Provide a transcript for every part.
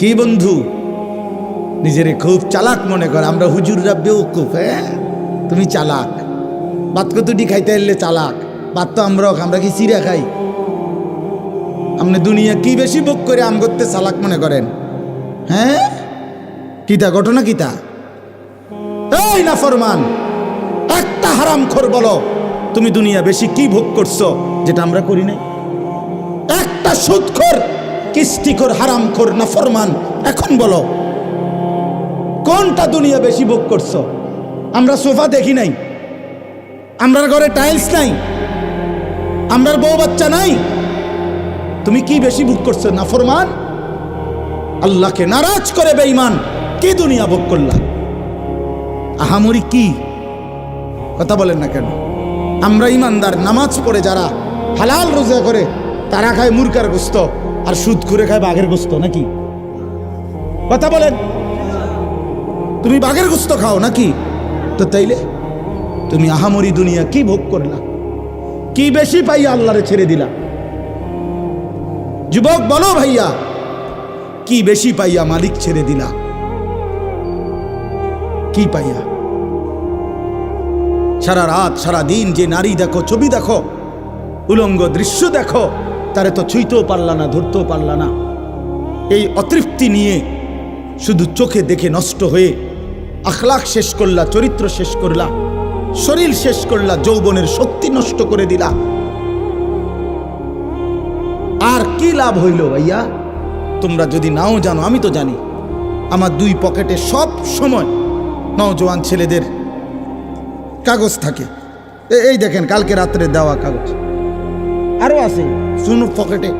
কি বন্ধু নিজেরে খুব চালাক মনে কর, আমরা হুজুররা বেউকুফ। হ্যাঁ তুমি চালাক, ভাত কতটি খাইতে এলে চালাক, ভাত তো আমরা কি চিরা খাই? আপনি দুনিয়া কি বেশি ভোগ করে আম করতে চালাক মনে করেন? হ্যাঁ কিতা ঘটনা কিতা? এই না ফরমান, একটা হারামখোর বলো তুমি দুনিয়া বেশি কি ভোগ করছো যেটা আমরা করি নাই? একটা সুদখোর, কিস্তিখোর, হারামখোর, না ফরমান এখন বলো কোনটা দুনিয়া বেশি ভোগ করছো? আমরা সোফা দেখি নাই, আমরার ঘরে টাইলস নাই, আমরার বউ বাচ্চা নাই, তুমি কি বেশি ভোগ করছো? না ফরমান, আল্লাহকে নারাজ করে বেঈমান কি দুনিয়া ভোগ করলা? আহামরি কি কথা বলেন না কেন? আমরা ইমানদার, নামাজ পড়ে যারা, হালাল রোজা করে, তারা খায় মুরগার গোস্ত আর সুদ করে খায় বাঘের গোস্ত নাকি? কথা বলেন, তুমি বাঘের গোস্ত খাও নাকি? তো তাইলে তুমি আহামরি দুনিয়া কি ভোগ করলা? কি বেশি পাইয়া আল্লাহরে ছেড়ে দিলা? যুবক বলো ভাইয়া, কি বেশি পাইয়া মালিক ছেড়ে দিলা? কি পাইয়া? সারা রাত সারা দিন যে নারী দেখো, ছবি দেখো, উলঙ্গ দৃশ্য দেখো, তারে তো ছুঁইতেও পারলা না, ধরতেও পারলা না। এই অতৃপ্তি নিয়ে শুধু চোখে দেখে নষ্ট হয়ে আখলাক শেষ করলা, চরিত্র শেষ করলা, শরীর শেষ করলা, যৌবনের শক্তি নষ্ট করে দিলা। আর কি লাভ হইল ভাইয়া? তোমরা যদি নাও জানো, আমি তো জানি, আমার দুই পকেটে সব সময় নওজোয়ান ছেলেদের কাগজ থাকে। এই দেখেন কালকে রাত্রে দেওয়া কাগজ, আরো আছে শুনো পকেটে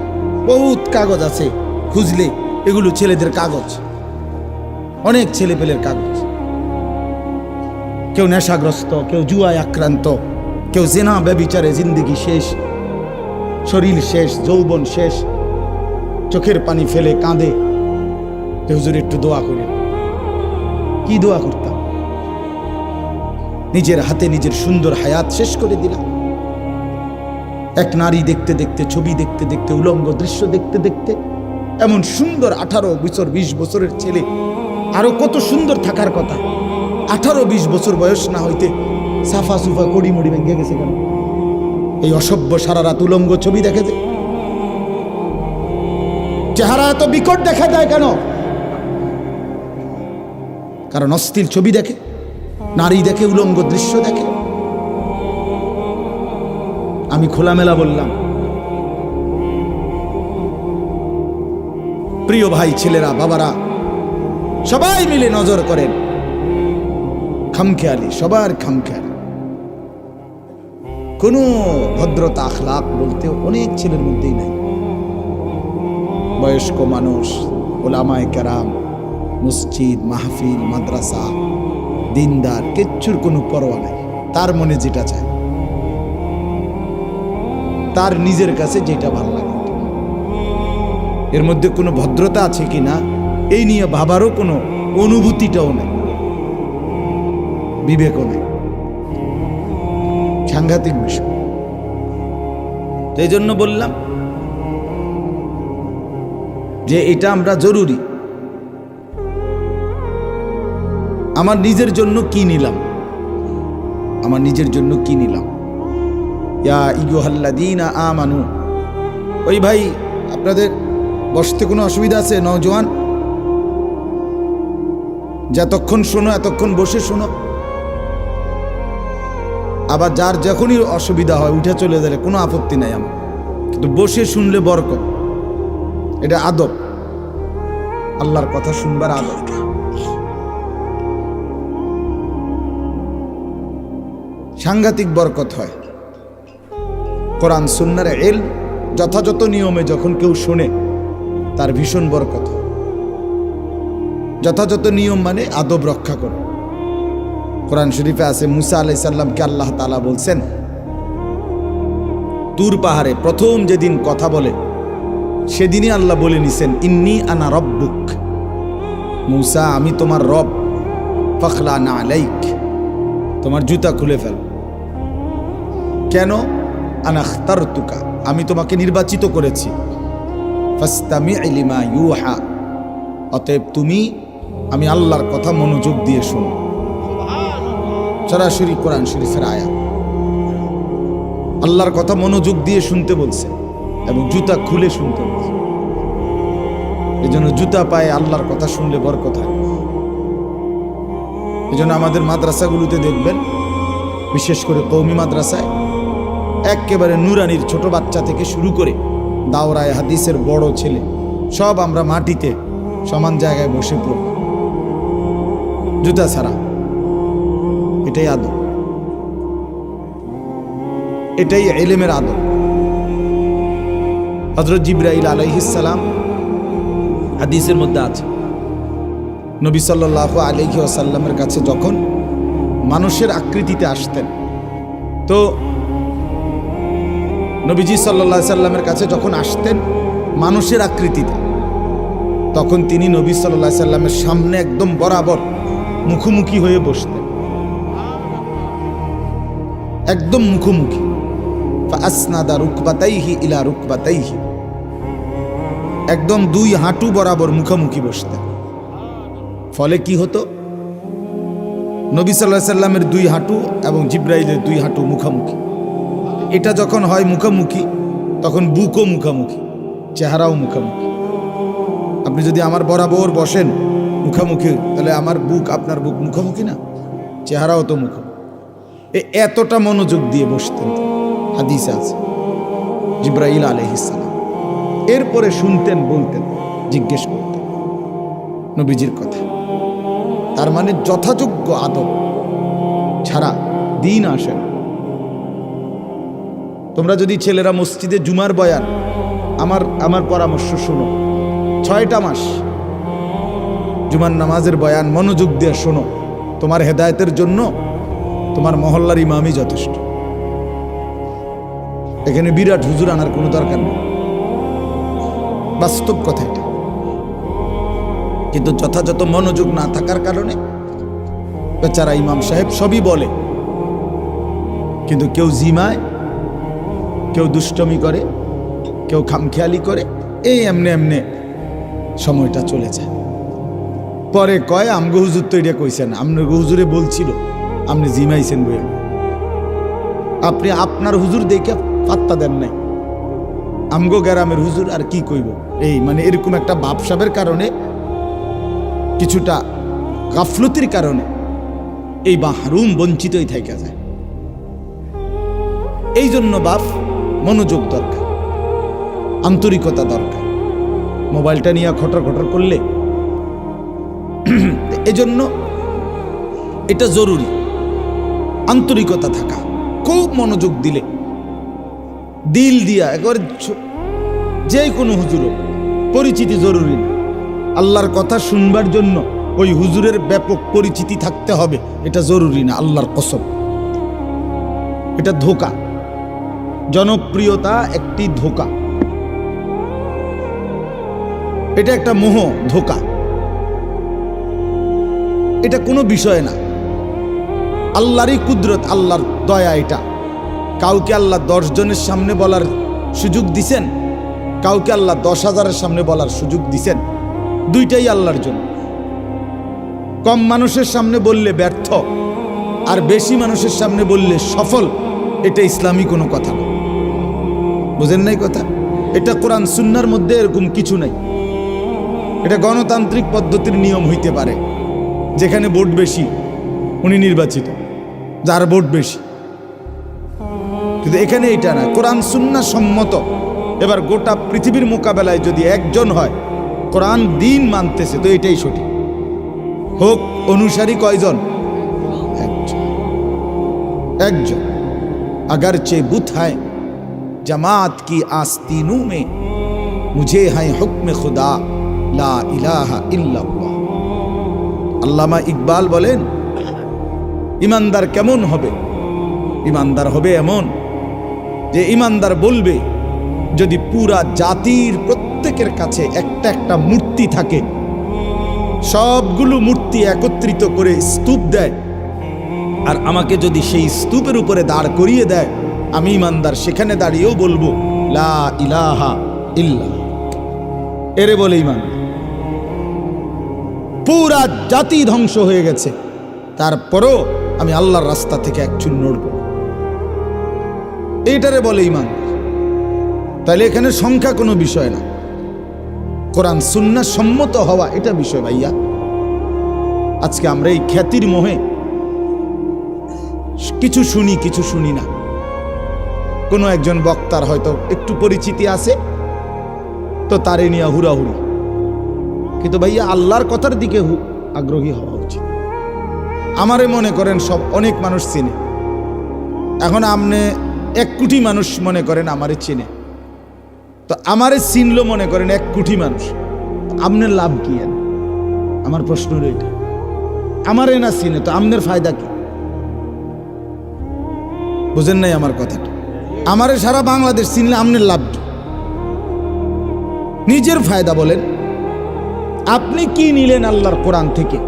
বহুত কাগজ আছে, খুঁজলে এগুলো ছেলেদের কাগজ, অনেক ছেলে পেলের কাগজ। কেউ নেশাগ্রস্ত, কেউ জুয়ায় আক্রান্ত, কেউ জেনা ব্যভিচারে জিন্দেগি শেষ, শরীর শেষ, যৌবন শেষ, চোখের পানি ফেলে কাঁদে, হুজুর একটু দোয়া করেন। কি দোয়া করতাম? নিজের হাতে নিজের সুন্দর হায়াত শেষ করে দিলাম। এক নারী দেখতে দেখতে, ছবি দেখতে দেখতে, উলঙ্গ দৃশ্য দেখতে দেখতে, এমন সুন্দর 18 বছর 20 বছরের ছেলে, আরো কত সুন্দর থাকার কথা, 18-20 বছর বয়স না হইতে সাফা সুফা কড়ি মড়ি ভেঙে গেছে কেন? এই অসভ্য সারা রাত উলঙ্গ ছবি দেখে যে, চেহারা এত বিকট দেখা যায় কেন? কারণ অস্থির ছবি দেখে, নারী দেখে, উলঙ্গ দৃশ্য দেখে। আমি খোলামেলা বললাম, প্রিয় ভাই, ছেলেরা, বাবারা, সবাই মিলে নজর করেন। খামখেয়ালি, সবার খামখেয়ালি, কোনো ভদ্রতা আখলাক বলতে অনেক ছেলের মধ্যেই নাই। বয়স্ক মানুষ, ওলামায়ে কেরাম, মসজিদ, মাহফিল, মাদ্রাসা, দিনদার, কিচ্ছুর কোনো পরোয়া নাই। তার মনে যেটা চায়, তার নিজের কাছে যেটা ভালো লাগে, এর মধ্যে কোনো ভদ্রতা আছে কিনা এই নিয়ে ভাবারও কোনো অনুভূতিটাও নেই, বিবেকও নেই। সাংঘাতিক বিষয়। এই জন্য বললাম যে এটা আমরা জরুরি। আমার নিজের জন্য কি নিলাম? আমার নিজের জন্য কি নিলাম? ইয়া আইয়ুহাল্লাযীনা আমানু। ওই ভাই, আপনাদের বসতে কোনো অসুবিধা আছে? নওজোয়ান যতক্ষণ শোনো এতক্ষণ বসে শোনো, আবার যার যখনই অসুবিধা হয় উঠে চলে গেলে কোনো আপত্তি নাই আমার, কিন্তু বসে শুনলে বরকত। এটা আদব, আল্লাহর কথা শুনবার আদব। সাংঘাতিক বরকত হয়। কোরআন সুন্নাহর ইলম যথাযথ নিয়মে যখন কেউ শোনে তার ভীষণ বরকত হয়। যথাযথ নিয়ম মানে আদব রক্ষা করে। কোরআন শরীফে আছে, মুসা আলাইহিস সালামকে আল্লাহ তাআলা বলছেন, তুর পাহাড়ে প্রথম যেদিন কথা বলে সেদিনই আল্লাহ বলে নিছেন, ইন্নী আনা রব্বুক, মুসা আমি তোমার রব, ফাখলা না আলাইক, তোমার জুতা খুলে ফেল। কেন? আনা আখতারতুকা, আমি তোমাকে নির্বাচিত করেছি, ফাসতামি লিমা ইউহা, অতএব তুমি আমি আল্লাহর কথা মনোযোগ দিয়ে শোনো। সরাসরি কোরআন শরীফের আয়াত। আল্লাহর কথা মনোযোগ দিয়ে শুনতে বলছে এবং জুতা খুলে শুনতে বলছে। এই জন্য জুতা পায়ে আল্লাহর কথা শুনলে বরকত হয়। এই জন্য আমাদের মাদ্রাসাগুলোতে দেখবেন, বিশেষ করে কওমি মাদ্রাসায় একেবারে নুরানির ছোট বাচ্চা থেকে শুরু করে দাওরায়ে হাদিসের বড় ছেলে সব আমরা মাটিতে সমান জায়গায় বসে পড়ব জুতা ছাড়া। এটাই আদব, এটাই ইলমের আদব। হযরত জিবরাইল আলাইহিস সালাম, হাদিসের মধ্যে আছে, নবী সাল্লাল্লাহু আলাইহি ওয়াসাল্লামের কাছে যখন মানুষের আকৃতিতে আসতেন, তো নবীজি সাল্লাল্লাহু আলাইহি সাল্লামের কাছে যখন আসতেন মানুষের আকৃতিতে, তখন তিনি নবী সাল্লাল্লাহু আলাইহি সাল্লামের সামনে একদম বরাবর মুখোমুখি হয়ে বসতেন, একদম মুখোমুখি। ফাসনাদা রুকবাতাইহি ইলা রুকবাতাইহি, একদম দুই হাঁটু বরাবর মুখোমুখি বসতেন। ফলে কি হতো, নবী সাল্লাল্লাহু আলাইহি সাল্লামের দুই হাঁটু এবং জিবরাইলের দুই হাঁটু মুখোমুখি। এটা যখন হয় মুখোমুখি, তখন বুকও মুখোমুখি, চেহারাও মুখোমুখি। আপনি যদি আমার বরাবর বসেন মুখোমুখি, তাহলে আমার বুক আপনার বুক মুখোমুখি না, চেহারাও তো মুখোমুখি। এতটা মনোযোগ দিয়ে বসতেন, হাদিসে আছে জিবরাইল আলাইহিস সালাম। এরপরে শুনতেন, বলতেন, জিজ্ঞেস করতেন নবীজির কথা। তার মানে যথাযোগ্য আদব ছাড়া দিন আসে না। তোমরা যদি ছেলেরা মসজিদে জুমার বয়ান, আমার পরামর্শ শোনো, 6টা মাস জুমার নামাজের বয়ান মনোযোগ দিয়ে শোনো। তোমার হেদায়েতের জন্য তোমার মহল্লার ইমামই যথেষ্ট। এখানে বিরাট হুজুর আনার কোনো দরকার নেই, বাস্তব কথা এটা। কিন্তু যথাযথ মনোযোগ না থাকার কারণে বেচারা ইমাম সাহেব সবই বলে, কিন্তু কেউ জিমায়, কেউ দুষ্টমি করে, কেউ খামখেয়ালি করে, এই এমনে এমনে সময়টা চলে যায়। পরে কয় আমগো হুজুর তো এটা কইছেন, আপনার হুজুরে বলছিল আপনি জিমাইছেন বইয়া, আপনি আপনার হুজুর দেখে পাত্তা দেন নাই, আমগো গ্রামের হুজুর আর কি কইব। এই মানে এরকম একটা ভাবসাবের কারণে, কিছুটা গাফলতির কারণে এই মাহরুম বঞ্চিতই থেকে যায়। এই জন্য বাপ মনোযোগ দরকার, আন্তরিকতা দরকার। মোবাইলটা নিয়ে খটর খটর করলে, এজন্য এটা জরুরি, আন্তরিকতা থাকা, খুব মনোযোগ দিলে, দিল দিয়া একবার। যে কোনো হুজুর পরিচিতি জরুরি না, আল্লাহর কথা শুনবার জন্য ওই হুজুরের ব্যাপক পরিচিতি থাকতে হবে, এটা জরুরি না। আল্লাহর কসম, এটা ধোঁকা। জনপ্রিয়তা একটি ধোঁকা, এটা একটা মোহ, ধোঁকা। এটা কোনো বিষয় না, আল্লাহরই কুদরত, আল্লাহর দয়া। এটা কাউকে আল্লাহ 10 জনের সামনে বলার সুযোগ দিছেন, কাউকে আল্লাহ 10,000-এর সামনে বলার সুযোগ দিছেন, দুইটাই আল্লাহর জন্য। কম মানুষের সামনে বললে ব্যর্থ, আর বেশি মানুষের সামনে বললে সফল। এটা ইসলামী কোনো কথা না, বুঝেন নাই কথা? এটা কোরআন সুন্নাহর মধ্যে এরকম কিছু নাই। এটা গণতান্ত্রিক পদ্ধতির নিয়ম হইতে পারে, যেখানে ভোট বেশি উনি নির্বাচিত, যার ভোট বেশি। কিন্তু এখানে এটা না, কোরআন সুন্নাহ সম্মত। এবার গোটা পৃথিবীর মোকাবেলায় যদি একজন হয় কোরআন দিন মানতেছে, তো এটাই সঠিক হোক। অনুসারী কয়জন? একজন। अगरचे बुत है जमात की आस्तीनों में, मुझे है हुक्म खुदा ला इलाहा इल्लल्लाह। আল্লামা ইকবাল বলেন, ইমানদার কেমন হবে? ইমানদার হবে এমন যে ইমানদার বলবে, যদি পুরা জাতির প্রত্যেকের কাছে একটা একটা মূর্তি থাকে, সবগুলো মূর্তি একত্রিত করে স্তূপ দেয়, আর আমাকে যদি সেই স্তূপের উপরে দাঁড় করিয়ে দেয়, আমি ইমানদার সেখানে দাঁড়িয়েও বলবো লা ইলাহা ইল্লাল্লাহ। এরে বলে ইমান। পুরা জাতি ধ্বংস হয়ে গেছে, তারপরও আমি আল্লাহর রাস্তা থেকে এক চুল নড়ব, এইটারে বলে ঈমান। তাহলে এখানে সংখ্যা কোনো বিষয় না, কোরআন সুন্নাহ সম্মত হওয়া এটা বিষয় ভাইয়া। আজকে আমরা এই খ্যাতির মোহে কিছু শুনি কিছু শুনি না। কোনো একজন বক্তার হয়তো একটু পরিচিতি আছে তো তারে নিয়ে হুড়াহুড়ি, কিন্তু ভাইয়া আল্লাহর কথার দিকে আগ্রহী হওয়া উচিত। আমারে মনে করেন সব অনেক মানুষ চিনে, এখন আপনি 1 কোটি মানুষ মনে করেন আমারে চিনে, তো আমারে চিনল মনে করেন 1 কোটি মানুষ, আপনার লাভ কি? আমার প্রশ্ন এটা, আমারে না চিনে তো আপনার ফায়দা কি? বুঝেন নাই আমার কথাটা? আমারে সারা বাংলাদেশ চিনলে আপনার লাভ কি? নিজের ফায়দা বলেন। আপনি কি নিলেন আল্লাহর কোরআন থেকে,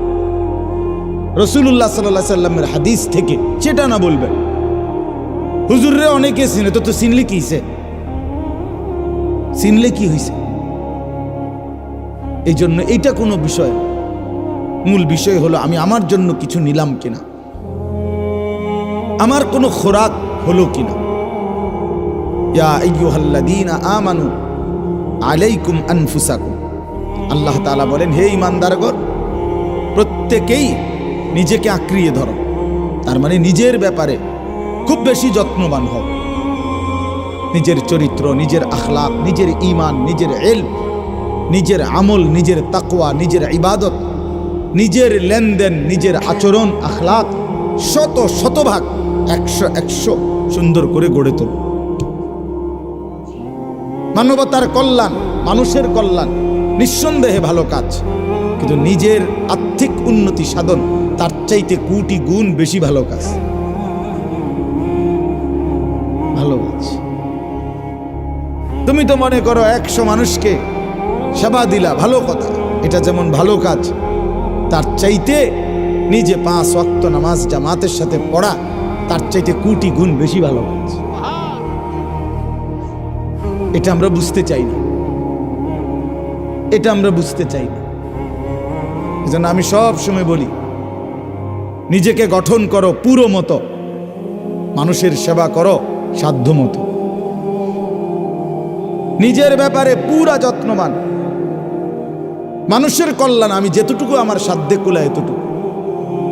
রাসূলুল্লাহ সাল্লাল্লাহু আলাইহি সাল্লামের হাদিস থেকে, সেটা না বলবেন। হুজুররে অনেকে চিনে, তো চিনলে কি হইছে? চিনলে কি হইছে? এই জন্য এইটা কোনো বিষয়, মূল বিষয় হলো আমি আমার জন্য কিছু নিলাম কিনা, আমার কোনো খোরাক হলো কিনা। ইয়া আইয়ুহাল্লাযীনা আমানু আলাইকুম আনফুসাকুম, আল্লাহ তাআলা বলেন, হে ঈমানদারগণ, প্রত্যেকেই নিজেকে আঁকড়িয়ে ধরো। তার মানে নিজের ব্যাপারে খুব বেশি যত্নবান হও। নিজের চরিত্র, নিজের আখলাক, নিজের ঈমান, নিজের ইলম, নিজের আমল, নিজের তাকওয়া, নিজের ইবাদত, নিজের লেনদেন, নিজের আচরণ, আখলাক শতভাগ 100 সুন্দর করে গড়ে তোল। মানবতার কল্যাণ, মানুষের কল্যাণ নিঃসন্দেহে ভালো কাজ, কিন্তু নিজের আর্থিক উন্নতি সাধন তার চাইতে কোটি গুণ বেশি ভালো কাজ। ভালো কাজ তুমি তো মনে করো 100 মানুষকে সেবা দিলা, ভালো কথা, এটা যেমন ভালো কাজ, তার চাইতে নিজে 5 ওয়াক্ত নামাজ জামাতের সাথে পড়া তার চাইতে কোটি গুণ বেশি ভালো কাজ। এটা আমরা বুঝতে চাই না, এটা আমরা বুঝতে চাই না। এজন্য আমি সব সময় বলি, নিজেকে গঠন করো পুরো মতো, মানুষের সেবা করো সাধ্য মতো, নিজের ব্যাপারে পুরা যত্নবান। মানুষের কল্যাণ আমি যেতটুকু আমার সাধ্যে কুলা এতটুকু।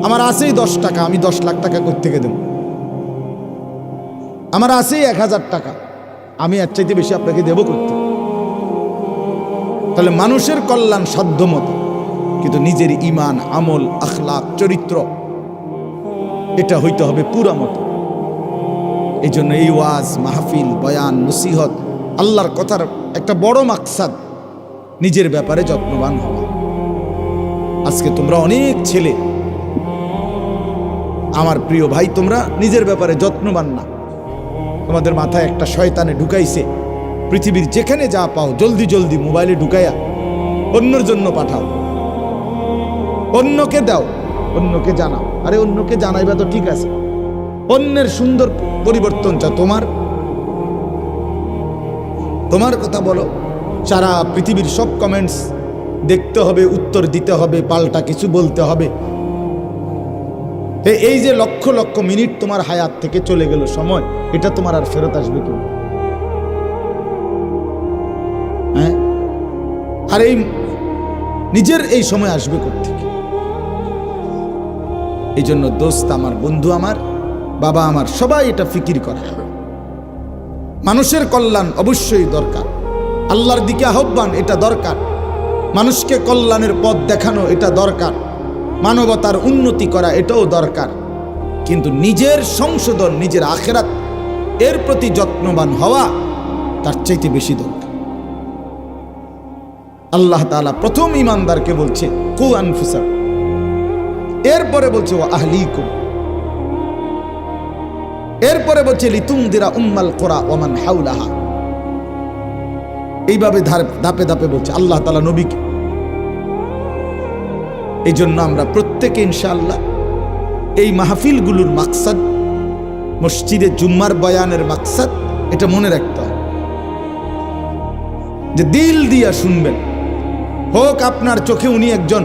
আমার আছেই 10 টাকা, আমি 10 লাখ টাকা কই থেকে দেব? আমার আছেই 1000 টাকা, আমি এর চাইতে বেশি আপনাকে দেব করতে? তাহলে মানুষের কল্যাণ সাধ্য মতো, কিন্তু নিজের ঈমান, আমল, আখলাক, চরিত্র এটা হইতে হবে পুরা মতো। এই জন্য এই ওয়াজ, মাহফিল, বয়ান, নসিহত, আল্লাহর কথার একটা বড় মাকসাদ নিজের ব্যাপারে যত্নবান হওয়া। আজকে তোমরা অনেক ছেলে, আমার প্রিয় ভাই, তোমরা নিজের ব্যাপারে যত্নবান না। তোমাদের মাথায় একটা শয়তানে ঢুকাইছে, পৃথিবীর যেখানে যা পাও জলদি জলদি মোবাইলে ঢুকাইয়া অন্যের জন্য পাঠাও, অন্যকে দাও, অন্যকে জানাও। আরে অন্যকে জানাইবা তো ঠিক আছে, অন্যের সুন্দর পরিবর্তন চাও, তোমার কথা বলো। সারা পৃথিবীর সব কমেন্টস দেখতে হবে, উত্তর দিতে হবে, পাল্টা কিছু বলতে হবে। এই যে লক্ষ লক্ষ মিনিট তোমার হায়াত থেকে চলে গেল সময়, এটা তোমার আর ফেরত আসবে কি? হ্যাঁ, আর এই নিজের এই সময় আসবে কোত্থেকে? এই জন্য দোস্ত আমার, বন্ধু আমার, বাবা আমার, সবাই এটা ফিকির করে। মানুষের কল্যাণ অবশ্যই দরকার, আল্লাহর দিকে আহ্বান এটা দরকার, মানুষকে কল্যাণের পথ দেখানো এটা দরকার, মানবতার উন্নতি করা এটাও দরকার, কিন্তু নিজের সংশোধন, নিজের আখিরাত এর প্রতি যত্নবান হওয়া তার চাইতে বেশি দরকার। আল্লাহ তাআলা প্রথম ঈমানদারকে বলছে কু আনফুসাকুম, এরপরে বলছে ওয়া আহলিকুম, এরপরে বলছে লিতুনদিরা উম্মাল কুরা ওয়া মান হাওলাহা। এইভাবে ধাপে ধাপে বলছে আল্লাহ তাআলা নবীকে। এই জন্য আমরা প্রত্যেকে ইনশাআল্লাহ এই মাহফিলগুলোর মাকসাদ, মসজিদে জুম্মার বয়ানের মাকসাদ এটা মনে রাখতে হবে, যে দিল দিয়া শুনবেন। হোক আপনার চোখে উনি একজন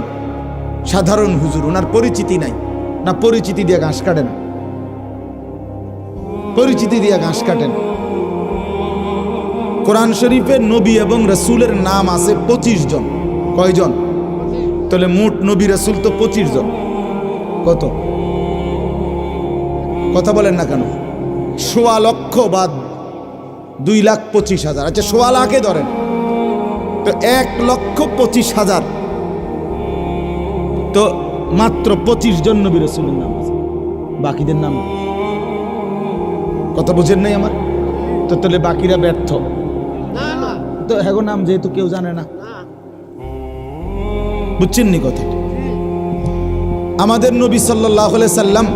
সাধারণ হুজুর, ওনার পরিচিতি নাই। না পরিচিতি দিয়ে ঘাস কাটে না, পরিচিতি দিয়ে ঘাস কাটেন। কোরআন শরীফে নবী এবং রসুলের নাম আছে 25 জন। কয়জন? তাহলে মোট নবী রসুল তো 25 জন। কত? কথা বলেন না কেন? 1.25 লক্ষ বা 2,25,000। আচ্ছা 1.25 লাখে ধরেন, তো 1,25,000, তো মাত্র 25 জন নবী রসুলের নাম আছে, বাকিদের নাম। কথা বুঝেন নাই আমার? তো তাহলে বাকিরা ব্যর্থ তো, হ্যাঁ নাম যেহেতু কেউ জানে না, বুঝছেন নি কথা? আমাদের নবী সাল্লাল্লাহু আলাইহি সাল্লাম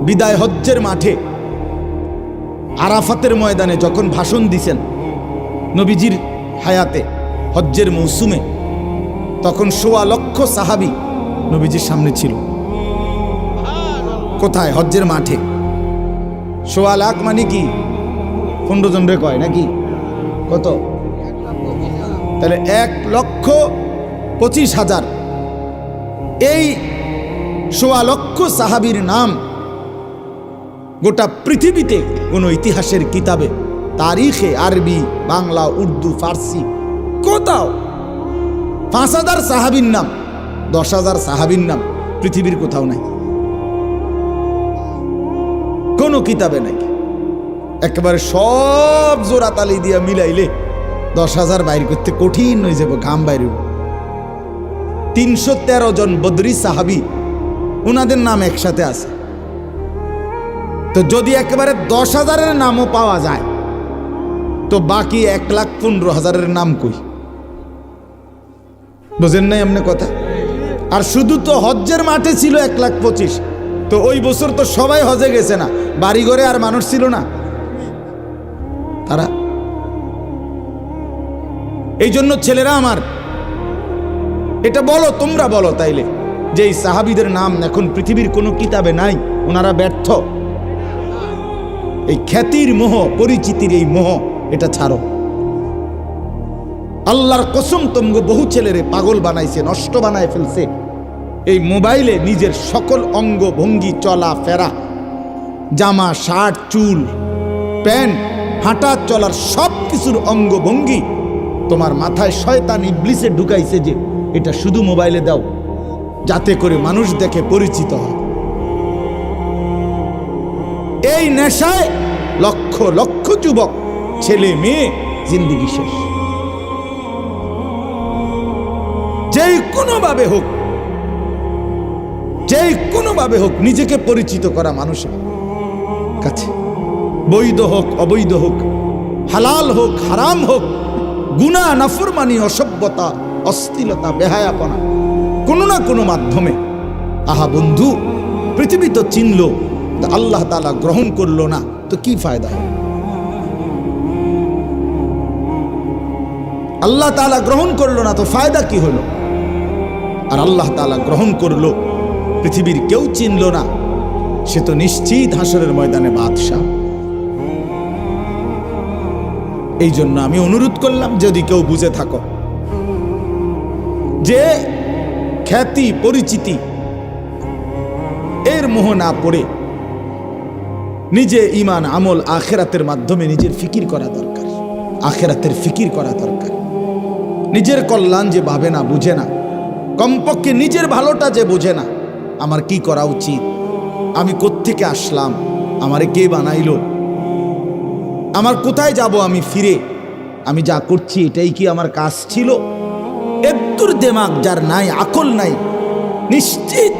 বিদায় হজ্জের মাঠে আরাফাতের ময়দানে যখন ভাষণ দিছেন নবীজির হায়াতে হজ্জের মৌসুমে, তখন 1.25 লক্ষ সাহাবী নবীজির সামনে ছিল। কোথায়? হজ্জের মাঠে। 1.25 লাখ মানে কি 15 জন রে কয় নাকি? কত? তাহলে 1,25,000। এই 1.25 লক্ষ সাহাবীর নাম গোটা পৃথিবীতে কোনো ইতিহাসের কিতাবে, তারিখে, আরবি, বাংলা, উর্দু, ফার্সি কোথাও 5,000 সাহাবীর নাম, 10,000 সাহাবীর নাম পৃথিবীর কোথাও নাই, কোনো কিতাবে নাই। একেবারে সব জোড়া তালি দিয়া মিলাইলে 10,000 বাইর করতে কঠিন হয়ে যাবে, ঘাম বাইরে। 313 জন বদরি সাহাবী, ওনাদের নাম একসাথে আছে। তো যদি একেবারে 10,000-এর নামও পাওয়া যায়, তো বাকি 1,15,000-এর নাম কই? বুঝেন নাই এমনি কথা? আর শুধু তো হজ্জের মাঠে ছিল 1,25,000, তো ওই বছর তো সবাই হজে গেছে না, বাড়ি ঘরে আর মানুষ ছিল না তারা। এই জন্য ছেলেরা আমার, এটা বলো, তোমরা বলো তাইলে, যে এই সাহাবীদের নাম এখন পৃথিবীর কোনো কিতাবে নাই, ওনারা ব্যর্থ। এই খ্যাতির মোহ, পরিচিতির এই মোহ, এটা ছাড়ো। আল্লাহর কসম, তোমগো বহু ছেলেরে পাগল বানাইছে, নষ্ট বানায় ফেলছে এই মোবাইলে। নিজের সকল অঙ্গ ভঙ্গি, চলা ফেরা, জামা, শার্ট, চুল, প্যান্ট, হাঁটা চলার সব কিছুর অঙ্গ ভঙ্গি তোমার মাথায় শয়তান ইবলিসে ঢুকাইছে যে এটা শুধু মোবাইলে দাও, যাতে করে মানুষ দেখে, পরিচিত হয়। এই নেশায় লক্ষ লক্ষ যুবক, ছেলে মেয়ে, জিন্দেগি শেষ। যেই কোনোভাবে হোক, যেই কোনোভাবে হোক নিজেকে পরিচিত করা মানুষের কাছে, বৈধ হোক অবৈধ হোক, হালাল হোক হারাম হোক, গুনাহ, নাফরমানি, অসভ্যতা, অশ্লীলতা, বেহায়াপনা, কোনো না কোনো মাধ্যমে। আহা বন্ধু, পৃথিবী তো চিনল, আল্লাহ তাআলা গ্রহণ করলো না, তো কি ফায়দা? আল্লাহ তাআলা গ্রহণ করলো না, তো ফায়দা কি হলো? আর আল্লাহ তাআলা গ্রহণ করলো, পৃথিবীর কেউ চিনল না, সে তো নিশ্চিত হাসরের ময়দানে বাদশাহ। এই জন্য আমি অনুরোধ করলাম, যদি কেউ বুঝে থাকো যে খ্যাতি, পরিচিতি এর মোহ না পড়ে নিজে ইমান, আমল, আখেরাতের মাধ্যমে নিজের ফিকির করা দরকার। আখেরাতের ফিকির করা দরকার। নিজের কল্যাণ যে ভাবে না, বুঝে না, কমপক্ষে নিজের ভালোটা যে বোঝে না, আমার কি করা উচিত, আমি কোত্থেকে আসলাম, আমারে কে বানাইলো, আমার কোথায় যাব আমি ফিরে, আমি যা করছি এটাই কি আমার কাজ ছিল, একটুর দেমাগ যার নাই, আকল নাই, নিশ্চিত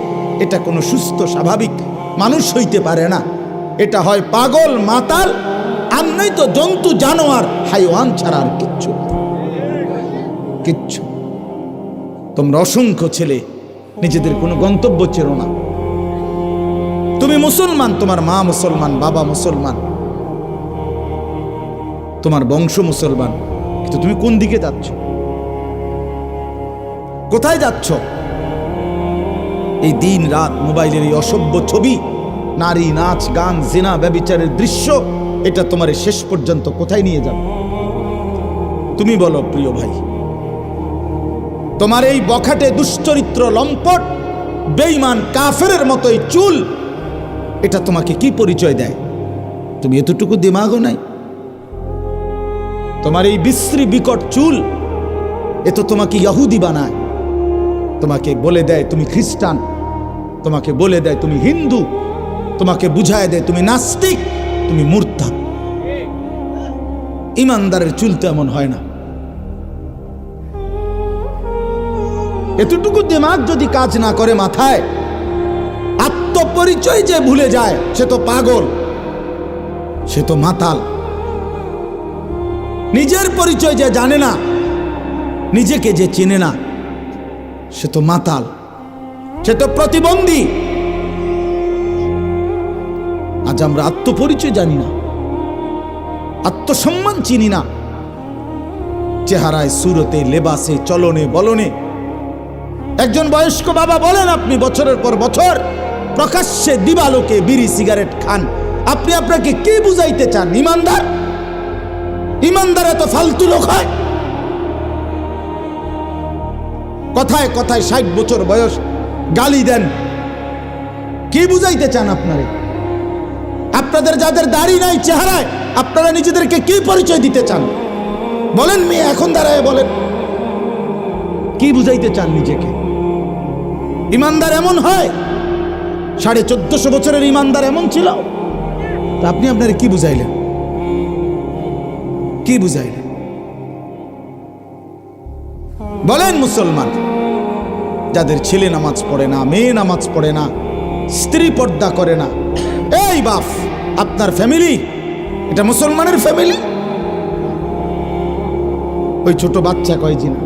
এটা কোনো সুস্থ স্বাভাবিক মানুষ হইতে পারে না। এটা হয় পাগল, মাতাল, আর নয়তো জন্তু, জানোয়ার, হাইওয়ান ছাড়া আর কিচ্ছু কিচ্ছু। তোমরা অসংখ্য ছেলে নিজেদের কোনো গন্তব্য চেনো না। তুমি মুসলমান, তোমার মা মুসলমান, বাবা মুসলমান, তোমার বংশ মুসলমান, কিন্তু তুমি কোন দিকে যাচ্ছ? কোথায় যাচ্ছ? এই দিন রাত মোবাইলের এই অসভ্য ছবি, নারী, নাচ, গান, জিনা, ব্যভিচারের দৃশ্য, এটা তোমার শেষ পর্যন্ত কোথায় নিয়ে যাবে? তুমি বলো প্রিয় ভাই। তোমার এই বখাটে দুশ্চরিত্র লম্পট বেঈমান কাফেরের মতোই চুল, এটা তোমাকে কি পরিচয় দেয়? তুমি এতটুকু দিমাগও নাই? তোমার এই বিশ্রী বিকট চুল এ তো তোমাকে ইহুদি বানায়, তোমাকে বলে দেয় তুমি খ্রিস্টান, তোমাকে বলে দেয় তুমি হিন্দু, তোমাকে বুঝায় দেয় তুমি নাস্তিক, তুমি মুরতাদ। ইমানদারের চুল তো এমন হয় না। এতটুকু দিমাগ যদি কাজ না করে মাথায়, আত্মপরিচয় যে ভুলে যায় সে তো পাগল, সে তো মাতাল। নিজের পরিচয় যে জানে না, নিজেকে যে চেনে না, সে তো মাতাল, সে তো প্রতিবন্ধী। আজ আমরা আত্মপরিচয় জানি না, আত্মসম্মান চিনি না। চেহারায়, সুরতে, লেবাসে, চলনে, বলনে। একজন বয়স্ক বাবা বলেন, আপনি বছরের পর বছর প্রকাশ্যে দিবালোকে বিড়ি সিগারেট খান, আপনি আপনাকে কি বুঝাইতে চান? ইমানদার? ইমানদার এত ফালতু লোক হয়? কথায় কথায় 60 বছর বয়স গালি দেন, কি বুঝাইতে চান আপনারে? আপনাদের যাদের দাড়ি নাই চেহারায়, আপনারা নিজেদেরকে কি পরিচয় দিতে চান? বলেন মেয়ে, এখন দাঁড়ায় বলেন, কি বুঝাইতে চান নিজেকে? ইমানদার এমন হয়? 1450 বছরের ইমানদার এমন ছিল? আপনি আপনারে কি বুঝাইলেন? কি বুঝাইলেন বলেন? মুসলমান যাদের ছেলে নামাজ পড়ে না, মেয়ে নামাজ পড়ে না, স্ত্রী পর্দা করে না, এই বাপ, আপনার ফ্যামিলি এটা মুসলমানের ফ্যামিলি? ওই ছোট বাচ্চা কয় জিনা,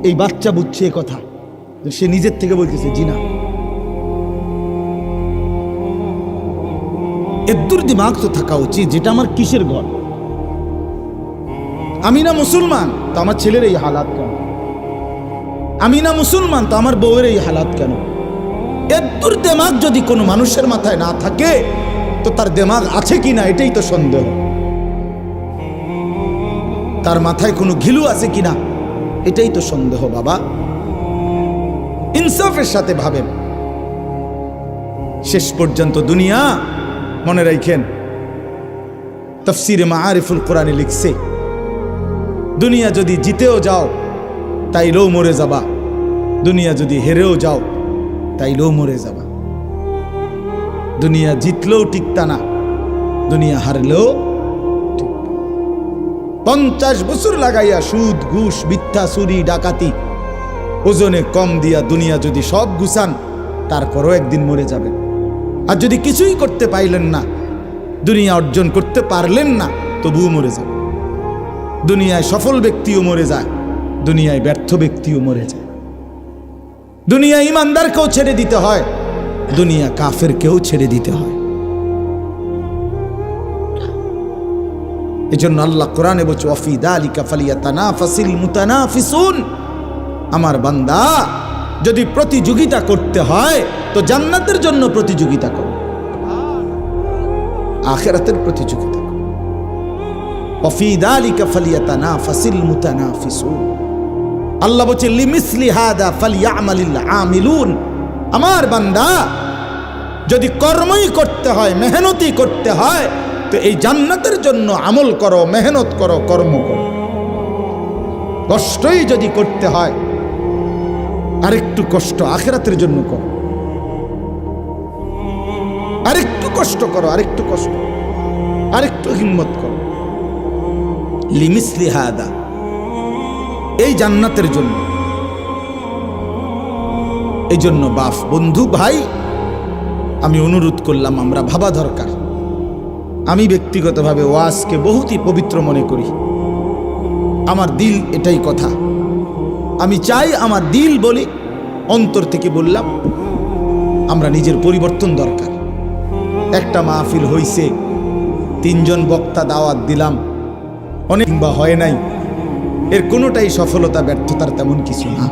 এই বাচ্চা বুঝছে এ কথা, সে নিজের থেকে বলতেছে জিনা। এদুর দিমাগ তো থাকা উচিত, যেটা আমার কিসের ঘর? আমি না মুসলমান তো আমার ছেলের এই হালাত কেন? আমি না মুসলমান তো আমার বউয়ের এই হালাত কেন? এদুর দিমাগ যদি কোনো মানুষের মাথায় না থাকে তো তার দিমাগ আছে কিনা এটাই তো সন্দেহ। তার মাথায় কোনো ঘিলু আছে কিনা এটাই তো সন্দেহ। বাবা, ইনসাফের সাথে ভাবেন। শেষ পর্যন্ত দুনিয়া, মনে রাখেন, তাফসীরে মাআরিফুল কোরআনে লিখছে, দুনিয়া যদি জিতেও যাও তাইলেও মরে যাবা, দুনিয়া যদি হেরেও যাও তাইলেও মরে যাবা। দুনিয়া জিতলেও টিকতা না, দুনিয়া হারলেও 50 বছর লাগাইয়া সুদ, ঘুষ, মিথ্যা, চুরি, ডাকাতি, ওজনে কম দিয়া দুনিয়া যদি সব গুছান, তারপরও একদিন মরে যাবেন। আর যদি কিছুই করতে পাইলেন না, দুনিয়া অর্জন করতে পারলেন না, তবুও মরে যাবেন। দুনিয়ায় সফল ব্যক্তিও মরে যায়, দুনিয়ায় ব্যর্থ ব্যক্তিও মরে যায়। দুনিয়া ইমানদারকেও ছেড়ে দিতে হয়, দুনিয়া কাফেরকেও ছেড়ে দিতে হয়। এজন্য আল্লাহ কোরআনে বলছে, ওয়াফি যালিকা ফালিয়াতানাফাসিল মুতানাফিসুন। আমার বান্দা, যদি প্রতিযোগিতা করতে হয় তো জান্নাতের জন্য প্রতিযোগিতা করো, আখিরাতের প্রতিযোগিতা করো। ওয়াফি যালিকা ফালিয়াতানাফাসিল মুতানাফিসুন। আল্লাহ বলছে, লিমিসলি হাদা ফালিয়ামালিল আমিলুন। আমার বান্দা, যদি কর্মই করতে হয়, মেহনতই করতে হয়, তো এই জান্নাতের জন্য আমল করো, মেহনত করো, কর্ম করো। কষ্টই যদি করতে হয়, আরেকটু কষ্ট আখিরাতের জন্য করো, আরেকটু কষ্ট করো, আরেকটু কষ্ট, আরেকটু হিম্মত করো। লিমিসলি হাদা, এই জান্নাতের জন্য। এই জন্য বাপ, বন্ধু, ভাই, আমি অনুরোধ করলাম, আমরা ভাবা দরকার। আমি ব্যক্তিগতভাবে ওয়াজকে বহুতই পবিত্র মনে করি। আমার দিল এটাই কথা, আমি চাই আমার দিল বলি, অন্তর থেকে বললাম, আমরা নিজের পরিবর্তন দরকার। একটা মাহফিল হইছে, 3 জন বক্তা দাওয়াত দিলাম, অনেক বা হয় নাই, এর কোনোটাই সফলতা ব্যর্থতার তেমন কিছু না।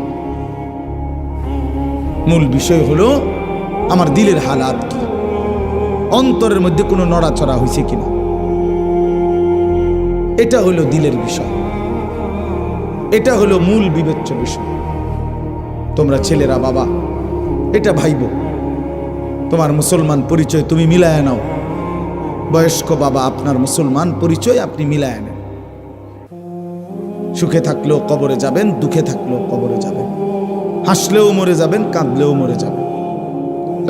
মূল বিষয় হলো আমার দিলের হালাত কি, অন্তরের মধ্যে কোনো নড়াচড়া হয়েছে কিনা, এটা হলো দিলের বিষয়। এটা হলো মূল বিবেচ্য বিষয়। তোমরা ছেলেরা বাবা এটা ভাইব, তোমার মুসলমান পরিচয় তুমি মিলায় নাও। বয়স্ক বাবা আপনার মুসলমান পরিচয় আপনি মিলায় নেন। সুখে থাকলেও কবরে যাবেন, দুঃখে থাকলেও কবরে যাবেন, হাসলেও মরে যাবেন, কাঁদলেও মরে যাবেন।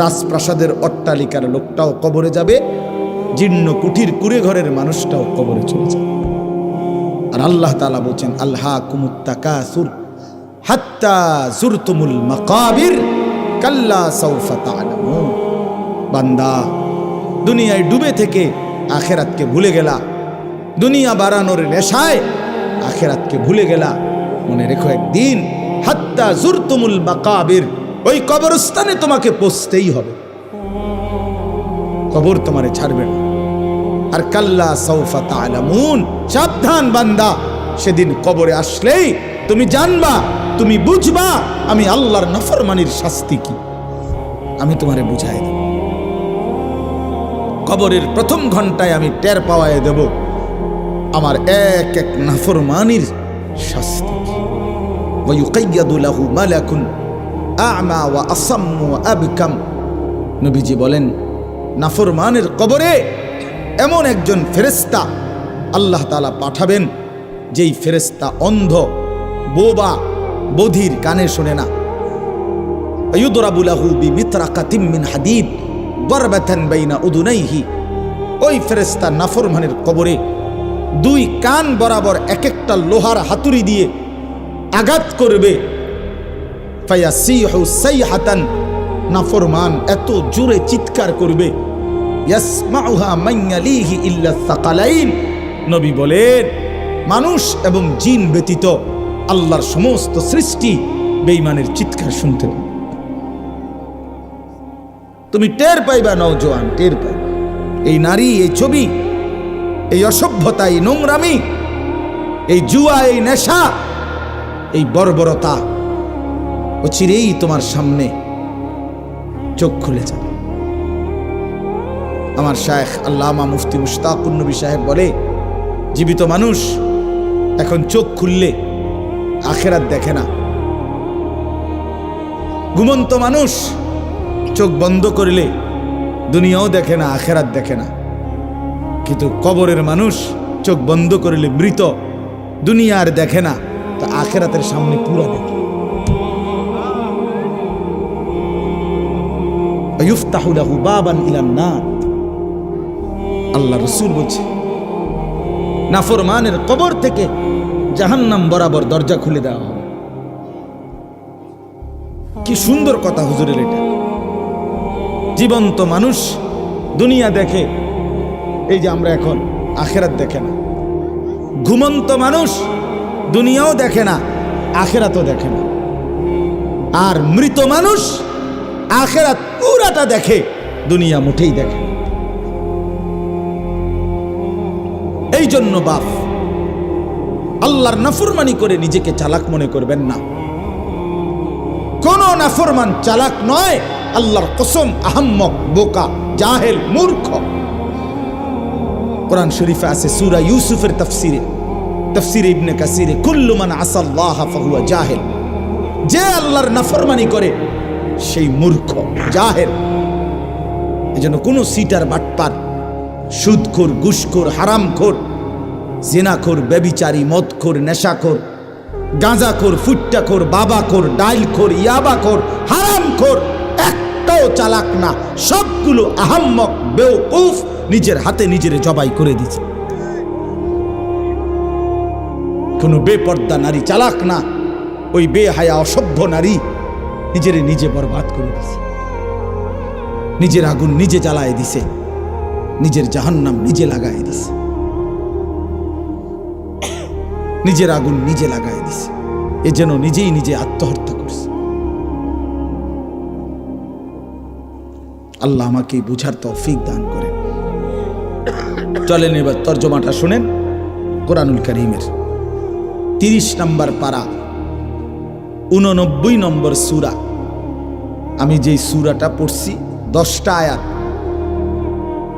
রাজপ্রাসাদের অট্টালিকার লোকটাও কবরে যাবে, জীর্ণ কুঠির কুড়ে ঘরের মানুষটাও কবরে চলে যাবে। আর আল্লাহ তাআলা বলছেন আলহাকুমুত তাকাসুর হাত্তা যুরতুমুল মাকাবির কাল্লা সাউফা তা'লামুন। বান্দা, দুনিয়ায় ডুবে থেকে আখেরাতকে ভুলে গেলা, দুনিয়া বাড়ানোর নেশায় আখেরাতকে ভুলে গেলা। মনে রেখো একদিন হাত্তা যুরতুমুল মাকাবির, ওই কবরস্থানে তোমাকে পৌঁছতেই হবে, কবর তোমারে ছাড়বে না। আর কাল্লা সাউফা তা'লামুন, সাবধান বান্দা, সেদিন কবরে আসলেই তুমি জানবা, তুমি বুঝবা আমি আল্লাহর নাফরমানির শাস্তি কি, আমি তোমারে বুঝাই দেব। কবরের প্রথম ঘন্টায় আমি টের পাওয়ায় দেব আমার এক এক নাফরমানির শাস্তি কি। ওয়া ইউকাইয়াদু লাহু মালাকুন আ'মা ওয়া আসাম্মু ওয়া আবকাম। নবীজি বলেন নাফরমানের কবরে এমন একজন ফেরেশতা আল্লাহ তাআলা পাঠাবেন, যেই ফেরেশতা অন্ধ, বোবা, বধির, কানে শোনে না। ইউদরাবু লাহু বিমিতরাকাতিম মিন হাদিদ দারবাতান বাইনা উদুনাইহি। ওই ফেরেশতা নাফরমানের কবরে দুই কান বরাবর এক একটা লোহার হাতুড়ি দিয়ে আঘাত করবে। ফায়াসিহু সাইহাতান, নাফরমান এত জোরে চিৎকার করবে, ইয়াসমাউহা মান ইয়ালিহি ইল্লা সাকালাইন। নবী বলেন মানুষ এবং জিন ব্যতীত আল্লাহর সমস্ত সৃষ্টি বেঈমানের চিৎকার শুনতে পাবে। তুমি টের পাইবা, নওজোয়ান টের পাইবা। এই নারী, এই ছবি, এই অসভ্যতা, এই নোংরামি, এই জুয়া, এই নেশা, এই বর্বরতা অচিরেই তোমার সামনে চোখ খুলে যাবে। আমার শায়েখ আল্লামা মুফতি মুশতাকুন নবী সাহেব বলে, জীবিত মানুষ এখন চোখ খুললে আখেরাত দেখে না। ঘুমন্ত মানুষ চোখ বন্ধ করলে দুনিয়াও দেখে না, আখেরাত দেখে না। কিন্তু কবরের মানুষ চোখ বন্ধ করলে মৃত, দুনিয়া আর দেখে না, তো আখেরাতের সামনে পুরো দেখে। ইফতাহু লাহু বাবান ইলান নার। আল্লাহ রাসূল বলছে নাফরমানের কবর থেকে জাহান্নাম বরাবর দরজা খুলে দেওয়া হবে। কি সুন্দর কথা হুজুরের এটা। জীবন্ত মানুষ দুনিয়া দেখে, এই যে আমরা এখন, আখেরাত দেখে না। ঘুমন্ত মানুষ দুনিয়াও দেখে না, আখেরাতও দেখে না। আর মৃত মানুষ আখেরাত পুরাটা দেখে, দুনিয়া মুঠেই দেখে না। এই জন্য বাপ, আল্লাহর নাফরমানি করে নিজেকে চালাক মনে করবেন না। কোন নাফরমান চালাক নয়, আল্লাহর কসম, আহাম্মক, বোকা, জাহেল, মূর্খ। কোরআন শরীফে আছে সূরা ইউসুফের তাফসিরে ইবনে কাসিরে, কুল্লু মান আসাল্লাহ ফাহুয়া জাহেল। যে আল্লাহর নাফরমানি করে সেই মূর্খ, জাহেল। এজন্য কোনো সিটার, বাটপার, সুদখোর, ঘুষখোর, হারামখোর, জিনাখোর, ব্যভিচারী, মদখোর, নেশাখোর, গাঁজাখোর, ফুট্টাখোর, বাবাখোর, ডাইলখোর, ইয়াবাখোর, হারামখোর একটাও চালাক না। সবগুলো আহাম্মক, বেওকুফ, নিজের হাতে নিজের জবাই করে দিচ্ছে। কোনো বেপর্দা নারী চালাক না, ওই বেহায়া অসভ্য নারী নিজের নিজে বরবাদ করে দিছে, নিজের আগুন নিজে জ্বালায় দিছে, নিজের জাহান্নাম নিজে লাগায় দিছে, নিজের আগুন নিজে লাগায় দিছে। এ যেন নিজেই নিজে আত্মহত্যা করছে। আল্লাহ আমাকে বুঝার তৌফিক দান করেন। চলেন এবার তর্জমাটা শুনেন কোরআনুল কারীমের 30 নম্বর পারা, 89 নম্বর সূরা। আমি যেই সূরাটা পড়ছি 10টা আয়াত,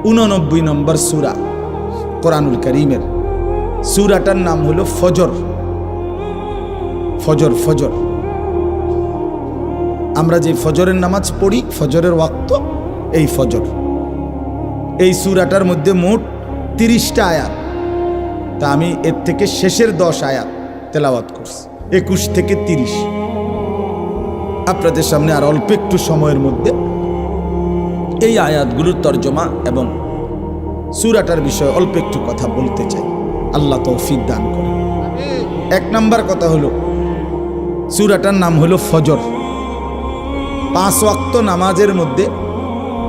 89 নম্বর সূরা কোরআনুল কারীমের। সূরাটার নাম হলো ফজর। ফজর ফজর আমরা যে ফজরের নামাজ পড়ি, ফজরের ওয়াক্ত এই ফজর। এই সূরাটার মধ্যে মোট 30টা আয়াত, তা আমি এর থেকে শেষের 10 আয়াত তেলাওয়াত করছি, 21 থেকে 30। আপনাদের সামনে আর অল্প একটু সময়ের মধ্যে এই আয়াতগুলোর তর্জমা এবং সূরাটার বিষয়ে অল্প একটু কথা বলতে চাই। আল্লাহ তৌফিক দান করেন। 1 নাম্বার কথা হলো, সূরাটার নাম হলো ফজর। 5 ওয়াক্ত নামাজের মধ্যে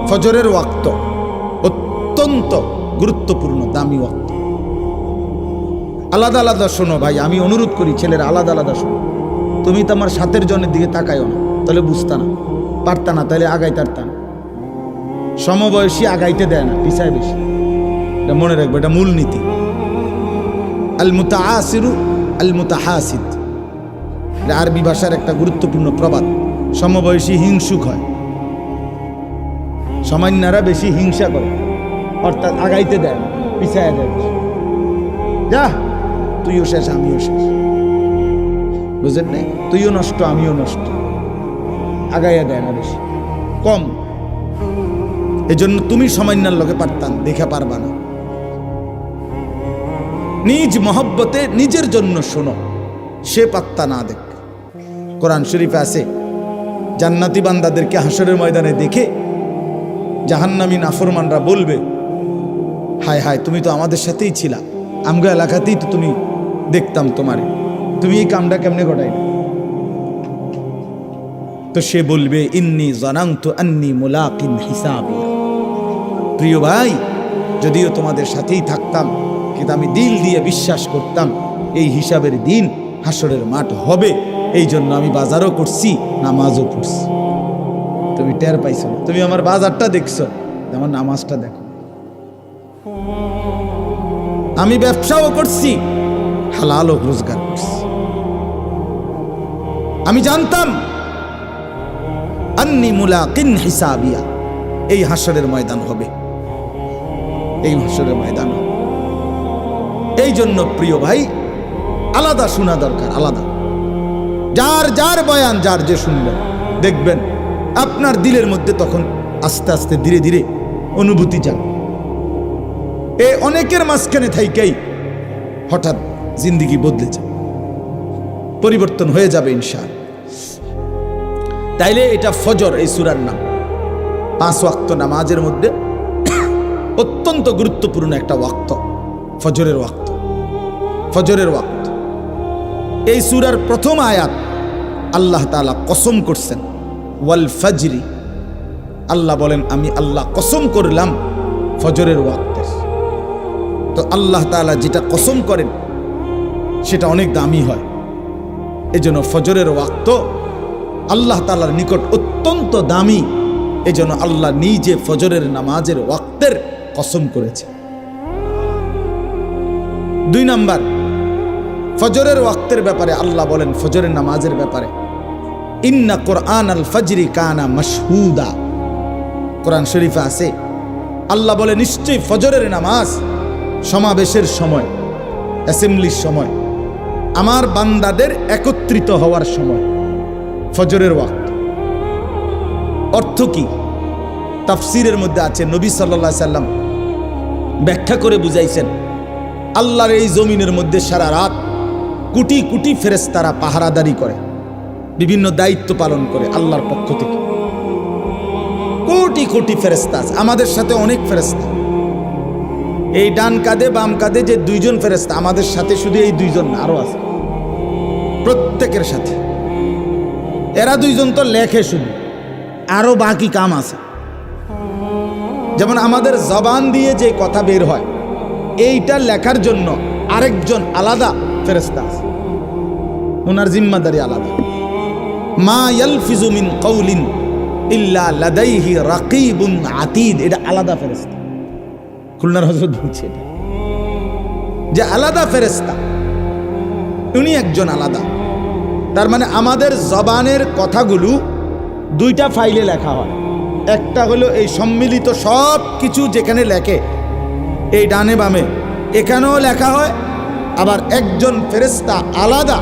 ফজরের ওয়াক্ত অত্যন্ত গুরুত্বপূর্ণ, দামি ওয়াক্ত। আলাদা আলাদা শোনো ভাই, আমি অনুরোধ করি ছেলেরা আলাদা আলাদা শোনো। তুমি তো আমার সাথের জনের দিকে তাকাইও না, তাহলে বুঝতা না, পারতা না, তাহলে আগাইতে পারতা না। সমবয়সী আগাইতে দেয় না, পিছায় বেশি। এটা মনে রাখবে, এটা মূলনীতি। আল মুতাআসিরু আল মুতাহাসিদ, এটা আরবি ভাষার একটা গুরুত্বপূর্ণ প্রবাদ। সমবয়সী হিংসুক হয়, সামান্যরা বেশি হিংসা করে, অর্থাৎ আগাইতে দেয় না, পিছায় দেয়। যা তুইও শেষ আমিও শেষ, বুঝলেন না? তুইও নষ্ট আমিও নষ্ট, আগাইয়া দেয় না বেশি, কম। এজন্য তুমি সামান্যার লোকে পারতাম, দেখে পারবা না। নিজ মহব্বতে নিজের জন্য শোনো, সে পাত্তা না দেখ। কোরআন শরীফে আছে, জান্নাতি বান্দাদেরকে হাসরের ময়দানে দেখে জাহান্নামী নাফরমানরা বলবে, হায় হায়, তুমি তো আমাদের সাথেই ছিলা, আমগো এলাকাতেই তো তুমি দেখতাম তোমারে, তুমি এই কামটা কেমনে ঘটাই? তো সে বলবে, ইন্নী জানান্তু আন্নী মুলাকিন হিসাবিয়া। প্রিয় ভাই, যদিও তোমাদের সাথেই থাকতাম, কিন্তু আমি দিল দিয়ে বিশ্বাস করতাম এই হিসাবের দিন হাসরের মাঠ হবে। এই জন্য আমি বাজারও করছি, নামাজও পড়ছি। তুমি টের পাইছো না, তুমি আমার বাজারটা দেখছো, আমার নামাজটা দেখো। আমি ব্যবসাও করছি, হালাল রোজগার করছি। আমি জানতাম আন্নী মুলাকিন হিসাবিয়া, এই হাসরের ময়দান হবে, এই হাসরের ময়দান হবে। এই জন্য প্রিয় ভাই, আলাদা শোনা দরকার, আলাদা। যার যার বয়ান যার যে শুনবেন, দেখবেন আপনার দিলের মধ্যে তখন আস্তে আস্তে ধীরে ধীরে অনুভূতি যান। অনেকের মাঝখানে থাইকেই হঠাৎ জিন্দিগি বদলে যায়, পরিবর্তন হয়ে যাবে ইনশাআল্লাহ। তাইলে এটা ফজর, এই সূরার নাম। 5 ওয়াক্ত নামাজের মধ্যে অত্যন্ত গুরুত্বপূর্ণ একটা ওয়াক্ত, ফজরের ওয়াক্ত। ফজরের ওয়াক্ত, এই সূরার প্রথম আয়াত আল্লাহ তাআলা কসম করছেন, ওয়াল ফজরি। আল্লাহ বলেন, আমি আল্লাহ কসম করলাম ফজরের ওয়াক্তের। তো আল্লাহ তাআলা যেটা কসম করেন সেটা অনেক দামি হয়। এজন্য ফজরের ওয়াক্ত আল্লাহ তাআলার নিকট অত্যন্ত দামি। এজন্য আল্লাহ নিজে ফজরের নামাজের ওয়াক্তের কসম করেছে। 2 নাম্বার, ফজরের ওয়াক্তের ব্যাপারে আল্লাহ বলেন, ফজরের নামাজের ব্যাপারে, ইন্না কুরআন আল ফজরি কানা মাশহুদা। কোরআন শরীফে আছে, আল্লাহ বলে, নিশ্চয়ই ফজরের নামাজ সমাবেশের সময়, অ্যাসেম্বলির সময়, আমার বান্দাদের একত্রিত হওয়ার সময় ফজরের ওয়াক্ত। অর্থ কি? তাফসীরের মধ্যে আছে, নবী সাল্লাল্লাহু আলাইহি সাল্লাম ব্যাখ্যা করে বুঝাইছেন, আল্লাহর এই জমিনের মধ্যে সারা রাত কোটি কোটি ফেরেশতারা পাহারাদারি করে, বিভিন্ন দায়িত্ব পালন করে আল্লাহর পক্ষ থেকে। কোটি কোটি ফেরেশতা আছে, আমাদের সাথে অনেক ফেরেশতা। এই ডান কাঁধে বাম কাঁধে যে 2 জন ফেরেশতা, আমাদের সাথে শুধু এই 2 জন না, আরো আছে প্রত্যেকের সাথে। এরা 2 জন তো লেখে শুধু, আরো বাকি কাম আছে। যেমন আমাদের জবান দিয়ে যে কথা বের হয়, এইটা লেখার জন্য আরেকজন আলাদা ফেরেশতা আছে, ওনার জিম্মাদারি আলাদা। মা ইয়ালফিজু মিন কাউলিন ইল্লা লাদাইহি রাকিবুন আতীদ, এটা আলাদা ফেরেশতা। খুলনার হযরত বলছে এটা, যে আলাদা ফেরেশতা, উনি একজন আলাদা। তার মানে আমাদের জবানের কথাগুলো 2টা ফাইলে লেখা হয়। একটা হলো এই সম্মিলিত সব কিছু যেখানে লেখে, এই ডানে বামে, এখানেও লেখা হয়। আবার একজন ফেরেশতা আলাদা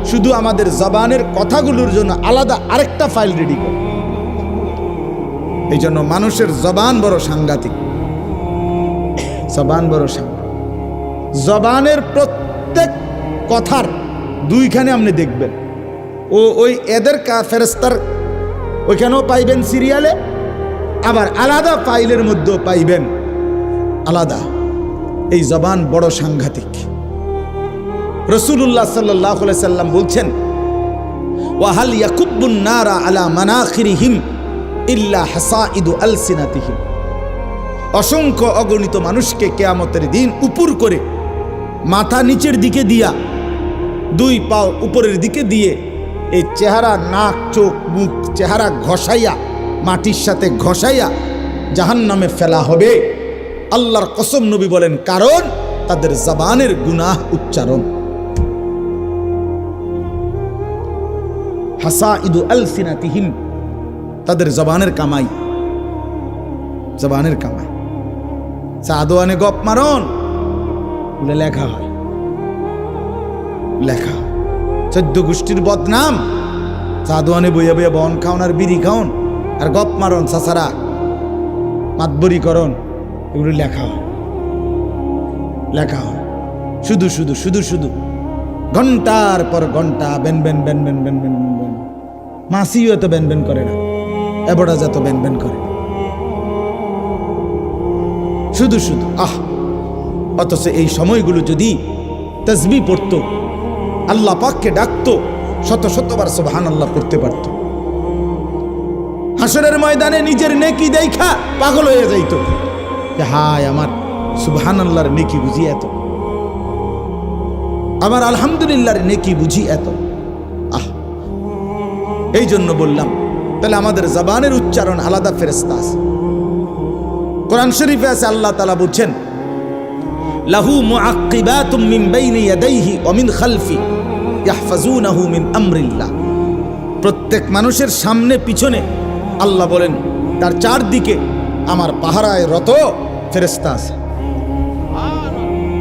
শুধু আমাদের জবানের কথাগুলোর জন্য আলাদা আরেকটা ফাইল রেডি করে। এই জন্য মানুষের জবান বড় সাংঘাতিক, জবান বড় সাংঘাতিক। জবানের প্রত্যেক কথার দুইখানে আপনি দেখবেন, ওই এদের ফেরেস্তার ওইখানেও পাইবেন সিরিয়ালে, আবার আলাদা ফাইলের মধ্যেও পাইবেন আলাদা। এই জবান বড় সাংঘাতিক। রাসূলুল্লাহ সাল্লাল্লাহু আলাইহি সাল্লাম বলছেন, ওয়াহাল ইয়াকুব্বুন নারা আলা মানাখিরিহিম ইল্লা হাসাইদু আলসিনাতিহিম। অসংখ্য অগণিত মানুষকে কিয়ামতের দিন উপর করে মাথা নিচের দিকে দিয়া, দুই পাও উপরের দিকে দিয়ে এই চেহারা, নাক, চোখ, মুখ, চেহারা ঘষাইয়া, মাটির সাথে ঘষাইয়া জাহান্নামে ফেলা হবে। আল্লাহর কসম নবী বলেন, কারণ তাদের জবানের গুনাহ উচ্চারণ। হাসাইদু আলসিনাতিহিম, তাদের জবানের কামাই, জবানের কামাই। সাদোয়ানে গপ মারন বলে লেখা হয়, লেখা হয়। 14 গোষ্ঠীর বদনাম, সাদোয়ানে বইয়া বইয়া বন খাওন আর বিড়ি খাওন আর গপ মারন, সাসারা মাতবরি করন, এগুলো লেখা হয়, লেখা হয়। শুধু শুধু শুধু শুধু ঘন্টার পর ঘন্টা বেন বেন বেন বেন বেন বেন বেন। মাসিও এত বেন বেন করে না, এবড়া যত বেন বেন করে শুধু শুধু। অথচ এই সময়গুলো যদি তাসবিহ পড়তো, আল্লাহ পাককে ডাকতো, শত শতবার সুবহানাল্লাহ করতে পারত, হাসরের ময়দানে নিজের নেকি দেখা পাগল হয়ে যাইতো যে হায় আমার সুবহানাল্লাহর নেকি বুঝি এত, আমার আলহামদুলিল্লাহর নেকি বুঝি এত। এই জন্য বললাম, তাহলে আমাদের জবানের উচ্চারণ আলাদা ফেরেশতা আছে। কোরআন শরীফে আছে, আল্লাহ তাআলা বলছেন, লাহু মুআক্কিবাতুম মিন বাইনি ইয়াদাইহি ওয়া মিন খালফি ইয়াহফাজুনাহু মিন আমরিল্লাহ। প্রত্যেক মানুষের সামনে পিছনে আল্লাহ বলেন তার চারদিকে আমার পাহারায় রত ফেরেশতা আছে।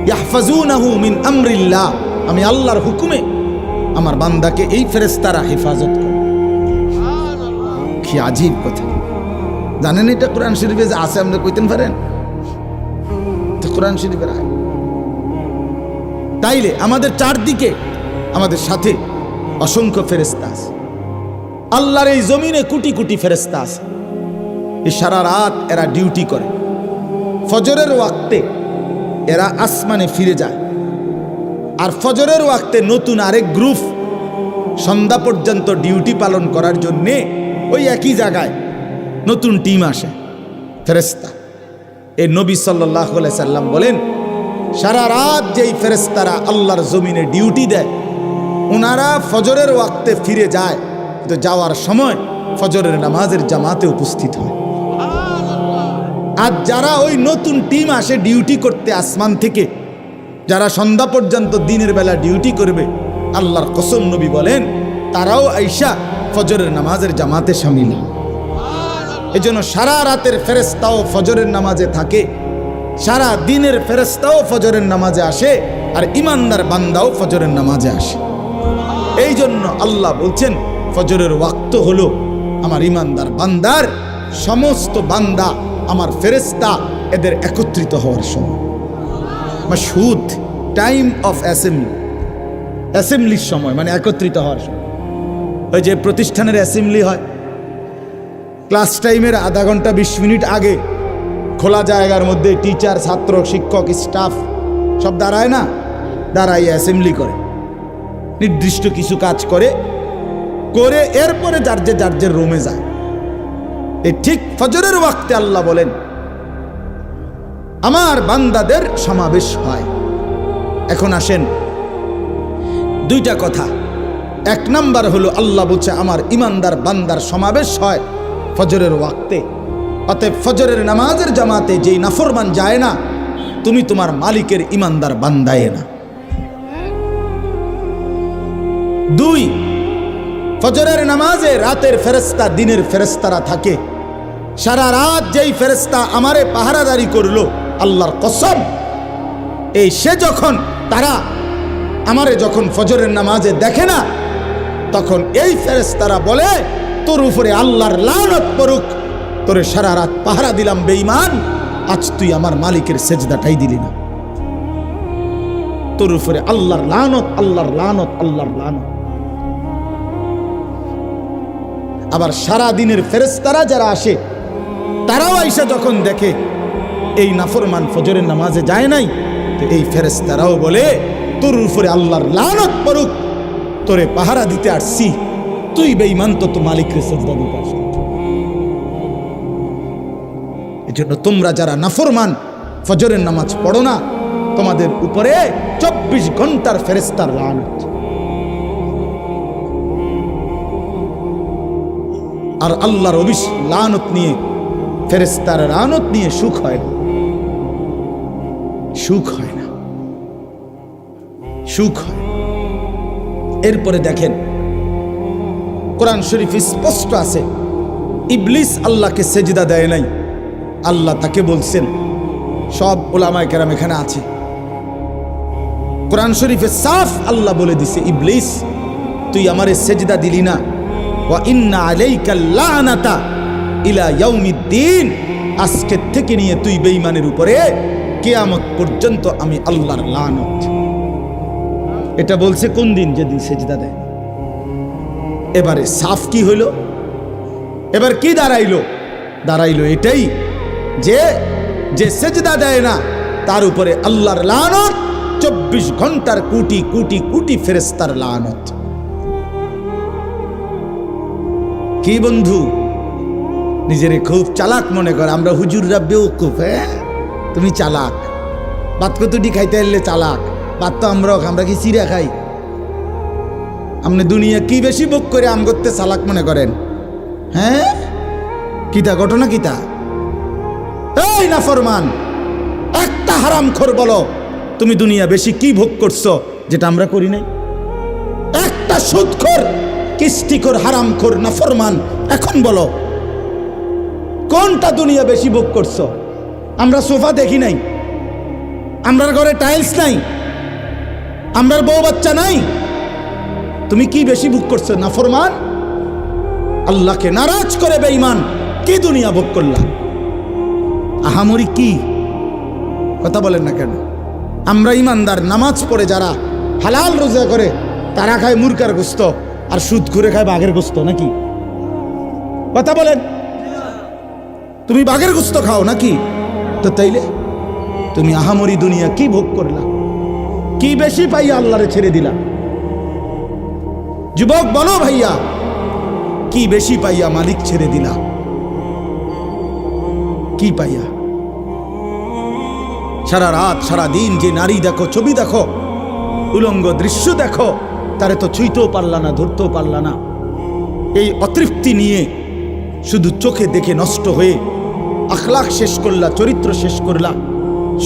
ইয়াহফাজুনাহু মিন আমরিল্লাহ, আমি আল্লাহর হুকুমে আমার বান্দাকে এই ফেরেশতারা হেফাজত করে। কি আজীব কথা! জানেন এটা কোরআন শরীফে যে আছে, আপনি কইতেন পারেন? তো কোরআন শরীফের আয়াত। তাইলে আমাদের চারদিকে, আমাদের সাথে অসংখ্য ফেরেশতা আছে। আল্লাহর এই জমিনে কোটি কোটি ফেরেশতা আছে। এই সারা রাত এরা ডিউটি করে। ফজরের ওয়াক্তে এরা আসমানে ফিরে যায়, আর ফজরের ওয়াক্তে নতুন আরেক গ্রুপ সন্ধ্যা পর্যন্ত ডিউটি পালন করার জন্যে ওই একই জায়গায় নতুন টিম আসে ফেরেশতা। এই নবী সাল্লাল্লাহু আলাইহি সাল্লাম বলেন, সারা রাত যেই ফেরেশতারা আল্লাহর জমিনে ডিউটি দেয়, ওনারা ফজরের ওয়াক্তে ফিরে যায়, তো যাওয়ার সময় ফজরের নামাজের জামাতে উপস্থিত হয়। আর যারা ওই নতুন টিম আসে ডিউটি করতে আসমান থেকে, যারা সন্ধ্যা পর্যন্ত দিনের বেলা ডিউটি করবে, আল্লাহর কসম নবী বলেন তারাও আইসা ফজরের নামাজের জামাতে শামিল। এই জন্য সারা রাতের ফেরেশতাও ফজরের নামাজে থাকে, সারা দিনের ফেরেশতাও ফজরের নামাজে আসে, আর ইমানদার বান্দাও ফজরের নামাজে আসে। এই জন্য আল্লাহ বলছেন, ফজরের ওয়াক্ত হলো আমার ইমানদার বান্দার, সমস্ত বান্দা আমার ফেরেশতা এদের একত্রিত হওয়ার সময়। মাশহুদ, টাইম অফ অ্যাসেম্বলি, অ্যাসেম্বলির সময় মানে একত্রিত হওয়ার সময়। ওই যে প্রতিষ্ঠানের অ্যাসেম্বলি হয়, ক্লাস টাইমের আধা ঘন্টা 20 মিনিট আগে খোলা জায়গার মধ্যে টিচার, ছাত্র, শিক্ষক, স্টাফ সব দাঁড়ায় না, দাঁড়াই অ্যাসেম্বলি করে, নির্দিষ্ট কিছু কাজ করে করে এরপরে যার যে রুমে যায়। এই ঠিক ফজরের ওয়াক্তে আল্লাহ বলেন আমার বান্দাদের সমাবেশ হয়। এখন আসেন, দুইটা কথা। এক নাম্বার হলো আল্লাহ বলছে আমার ইমানদার বান্দার সমাবেশ হয় ফজরের ওয়াক্তে, অতএব ফজরের নামাজের জামাতে যেই নাফরমান যায় না, তুমি তোমার মালিকের ইমানদার বান্দায় না। দুই, ফজরের নামাজে রাতের ফেরেশতা দিনের ফেরেশতারা থাকে। সারা রাত যেই ফেরেশতা আমারে পাহারাদারি করলো, আল্লাহর কসম, এই সে যখন তারা আমারে যখন ফজরের নামাজে দেখে না, তখন এই ফেরেশতারা বলে, তোর উপরে আল্লাহর লানত পড়ুক, তোরে সারা রাত পাহারা দিলাম বেঈমান, আজ তুই আমার মালিকের সেজদাটাই দিলি না। তোর উপরে আল্লাহর লানত, আল্লাহর লানত, আল্লাহর লানত। আবার সারা দিনের ফেরেশতারা যারা আসে, তারাও আইসা যখন দেখে এই নাফরমান ফজরের নামাজে যায় নাই, তো এই ফেরেশতারাও বলে, তোর উপরে আল্লাহর লানত পড়ুক, তোরে পাহারা দিতে আসছি, তুই বেঈমান, তো মালিকের সেজদা দিতে আসছিস। এজন্য তোমরা যারা নাফরমান, ফজরের নামাজ পড়ো না, তোমাদের উপরে 24 ঘন্টার ফেরেশতার লানত। আর আল্লাহর লানত নিয়ে, ফেরেশতার লানত নিয়ে সুখ হয় না, সুখ হয় না, সুখ হয়। এরপরে দেখেন, কোরআন শরীফ স্পষ্ট আছে, ইবলিস আল্লাহকে সেজদা দেয় নাই, আল্লাহ তাকে বলছেন, সব উলামায়ে কেরাম এখানে আছে, কোরআন শরীফে সাফ আল্লাহ বলে দিছে, ইবলিস তুই আমারে সেজদা দিলি না, ওয়া ইন্না আলাইকা লানাতা ইলা ইয়াউমিদ্দিন, আজকে থেকে নিয়ে তুই বেঈমানের উপরে কিয়ামত পর্যন্ত আমি আল্লাহর লানত। এটা বলছে কোন দিন? যেদিন সেজদা দেয়। এবারে সাফ কি হইল? এবার কি দাঁড়াইলো? দাঁড়াইলো এটাই যে যে সেজদা দেয় না তার উপরে আল্লাহর লানত, 24 ঘন্টার কোটি কোটি কোটি ফেরেশতার লানত। কি বন্ধু, নিজেরে খুব চালাক মনে করে, আমরা হুজুররা বেওকুফ। তুমি চালাক, ভাত কতটি খাইতে এলে চালাক, ভাত তো আমরা কি চিড়া খাই? আপনি দুনিয়া কি বেশি ভোগ করে আম করতে চালাক মনে করেন? হ্যাঁ, কিতা ঘটনা কিতা? এই নাফরমান, একটা হারামখোর বলো তুমি দুনিয়া বেশি কি ভোগ করছো যেটা আমরা করি নাই? একটা সুদখোর, কিস্তিখোর, হারামখোর, নাফরমান, এখন বলো কোনটা দুনিয়া বেশি ভোগ করছো? আমরা সোফা দেখি নাই, আমরার ঘরে টাইলস নাই, আমরার বউ বাচ্চা নাই, তুমি কি বেশি ভোগ করছো? নাফরমান, আল্লাহকে নারাজ করে বেঈমান, কি দুনিয়া ভোগ করলা? আহামরি কি কথা বলেন না কেন? আমরা ইমানদার, নামাজ পড়ে যারা, হালাল রোজা করে, তারা খায় মুরগার গোস্ত, আর সুদ করে খায় বাঘের গোস্ত, নাকি? কথা বলেন, তুমি বাঘের গোস্ত খাও নাকি? তো তাইলে তুমি আহামরি দুনিয়া কি ভোগ করলা? কি বেশি পাইয়া আল্লাহরে ছেড়ে দিলা? যুবক বলো ভাইয়া, কি বেশি পাইয়া মালিক ছেড়ে দিলা? কি পাইয়া? সারা রাত সারা দিন যে নারী দেখো, ছবি দেখো, উলঙ্গ দৃশ্য দেখো, তারে তো ছুঁইতেও পারলা না, ধরতেও পারলা না। এই অতৃপ্তি নিয়ে শুধু চোখে দেখে নষ্ট হয়ে আখলাক শেষ করলা, চরিত্র শেষ করলা,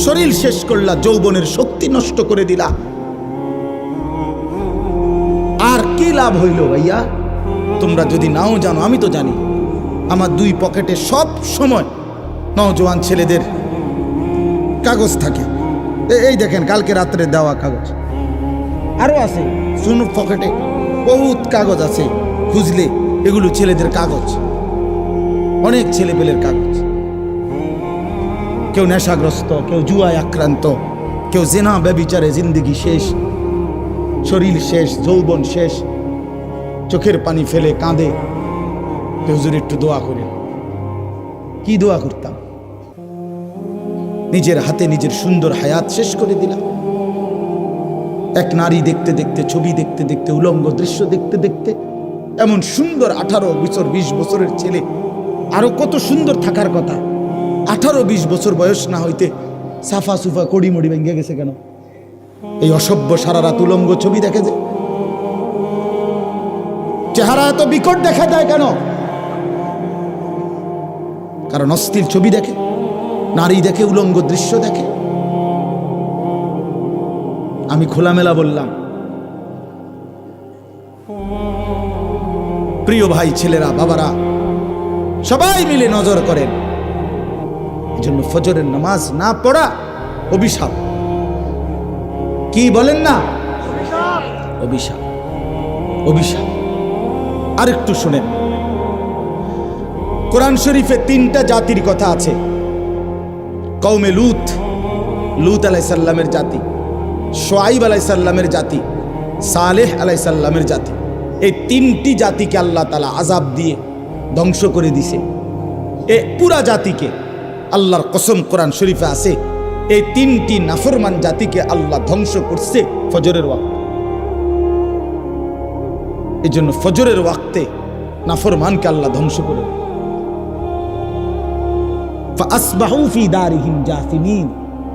শরীর শেষ করলা, যৌবনের শক্তি নষ্ট করে দিলা। আর কি লাভ হইল ভাইয়া? তোমরা যদি নাও জানো, আমি তো জানি, আমার দুই পকেটে সব সময় নওজোয়ান ছেলেদের কাগজ থাকে। এই দেখেন, কালকে রাত্রে দেওয়া কাগজ আরো আছে, শুনুন, পকেটে বহুত কাগজ আছে, খুঁজলে এগুলো ছেলেদের কাগজ, অনেক ছেলেপেলের কাগজ। কেউ নেশাগ্রস্ত, কেউ জুয়ায় আক্রান্ত, কেউ জেনা ব্যভিচারে জিন্দেগি শেষ, শরীর শেষ, যৌবন শেষ, চোখের পানি ফেলে কাঁদে। হুজুর একটু দোয়া করেন। কি দোয়া করতাম? নিজের হাতে নিজের সুন্দর হায়াত শেষ করে দিলাম। এক নারী দেখতে দেখতে, ছবি দেখতে দেখতে, উলঙ্গ দৃশ্য দেখতে দেখতে, এমন সুন্দর 18 বছর 20 বছরের ছেলে, আরো কত সুন্দর থাকার কথা, 18-20 বছর বয়স না হইতে সাফা সুফা কড়ি মড়ি ভেঙে গেছে কেন? এই অসভ্য সারা রাত উলঙ্গ ছবি দেখে যে, চেহারা এত বিকট দেখা যায় কেন? কারণ অস্থির ছবি দেখে, নারী দেখে, উলঙ্গ দৃশ্য দেখে। আমি খোলামেলা বললাম, প্রিয় ভাই, ছেলেরা, বাবারা, সবাই মিলে নজর করেন। এজন্য ফজরের নামাজ না পড়া অভিশাপ। কি বলেন না? অভিশাপ, অভিশাপ। আরেকটু শুনেন, কোরআন শরীফে 3টা জাতির কথা আছে। কওমে লূত, লূত আলাইহিস সালামের জাতি, শুআইব আলাইহিস সালামের জাতি, সালেহ আলাইহিস সালামের জাতি। এই 3টি জাতিকে আল্লাহ তাআলা আযাব দিয়ে ধ্বংস করে দিয়েছে। এই পুরা জাতিকে আল্লাহর কসম কোরআন শরীফে আছে, এই 3টি নাফরমান জাতিকে আল্লাহ ধ্বংস করছে ফজরের ওয়াক্তে। এই জন্য ফজরের ওয়াক্তে নাফরমানকে আল্লাহ ধ্বংস করে। ফাসবাহু ফি দারিহিম জাসিমিন।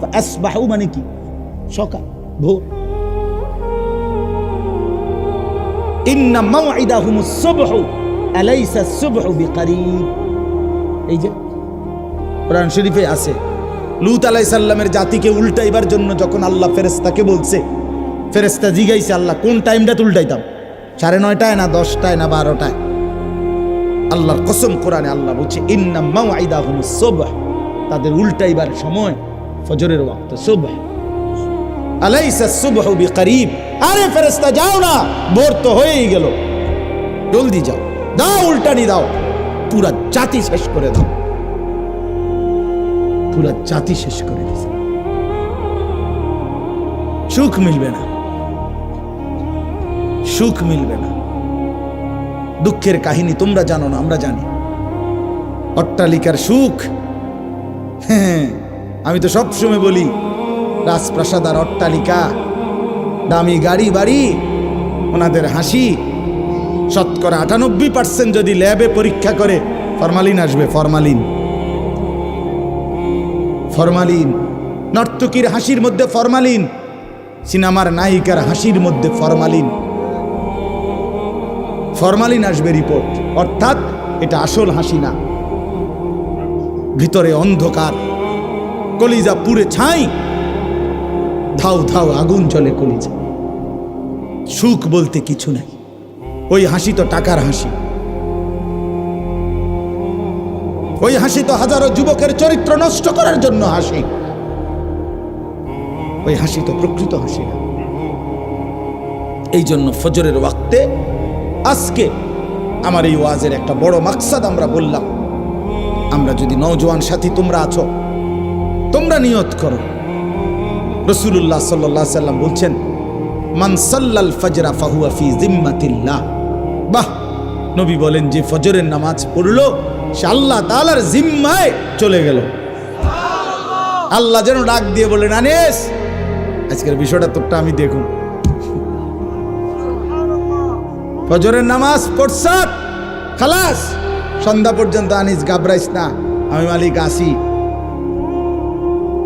ফাসবাহু মানে কি? সকাল, ভোর। ইন্না মাউইদাহুমুস সুবহু আলাইসা সুবহু বিকরিব। এই যে কোরআন শরীফে আছে, লূত আলাইহিস সালামের জাতিকে উল্টাইবার জন্য যখন আল্লাহ ফেরেশতাকে বলছে, ফেরেশতা জিগাইছে আল্লাহ কোন টাইমটা উল্টাইতাম, 9:30টায় না 10টায় না 12টায়? আল্লাহর কসম কোরআনে আল্লাহ বলছে ইন্না মাউইদাহুমুস সুবহ, তাদের উল্টাইবার সময় ফজরের ওয়াক্ত। সুবহ আলাইসা সুবহু বিকরিব। আরে ফেরেশতা যাও না, ভোর তো হয়েই গেল, জলদি যাও, দাও উল্টানি দাও, পুরা জাতি শেষ করে দাও। পুরা জাতি শেষ করে দিয়েছে। সুখ মিলবে না, সুখ মিলবে না। দুঃখের কাহিনী তোমরা জানো না, আমরা জানি। অট্টালিকার সুখ, হ্যাঁ, আমি তো সবসময় বলি রাজপ্রাসাদ আর অট্টালিকা, দামি গাড়ি বাড়ি, ওনাদের হাসি, শতকরা 98% যদি ল্যাবে পরীক্ষা করে ফরমালিন আসবে। Formalin, formalin. নর্তকীর হাসির মধ্যে ফরমালিন, সিনেমার নায়িকার হাসির মধ্যে ফরমালিন, ফরমালিন আসবে রিপোর্ট। অর্থাৎ এটা আসল হাসি না, ভিতরে অন্ধকার, কলিজা পুড়ে ছাই, ধাউ ধাউ আগুন জ্বলে কলিজা। সুখ বলতে কিছু নাই। ওই হাসি তো টাকার হাসি, ওই হাসি তো হাজারো যুবকের চরিত্র নষ্ট করার জন্য হাসি। ওই হাসি তো প্রকৃত হাসি না। এই জন্য ফজরের ওয়াক্তে আজকে আমার এই ওয়াজের একটা বড় মাকসাদ আমরা বললাম, আমরা যদি নওজোয়ান সাথী তোমরা আছো, তোমরা নিয়ত করো। রাসূলুল্লাহ সাল্লাল্লাহু আলাইহি সাল্লাম বলছেন মান সাল্লাল ফাজরা ফাহুয়া ফি জিম্মাতিল্লাহ। বাহ, নবী বলেন যে ফজরের নামাজ পড়লো সে আল্লাহ তাআলার জিম্মায় চলে গেল। আল্লাহ যেন ডাক দিয়ে বলেন আনিস, আজকের বিষয়টা তোরটা আমি দেখুন। ফজরের নামাজ পড়ছ, খালাস, সন্ধ্যা পর্যন্ত আনিস ঘাবড়াইস না, আমি মালিক আসি,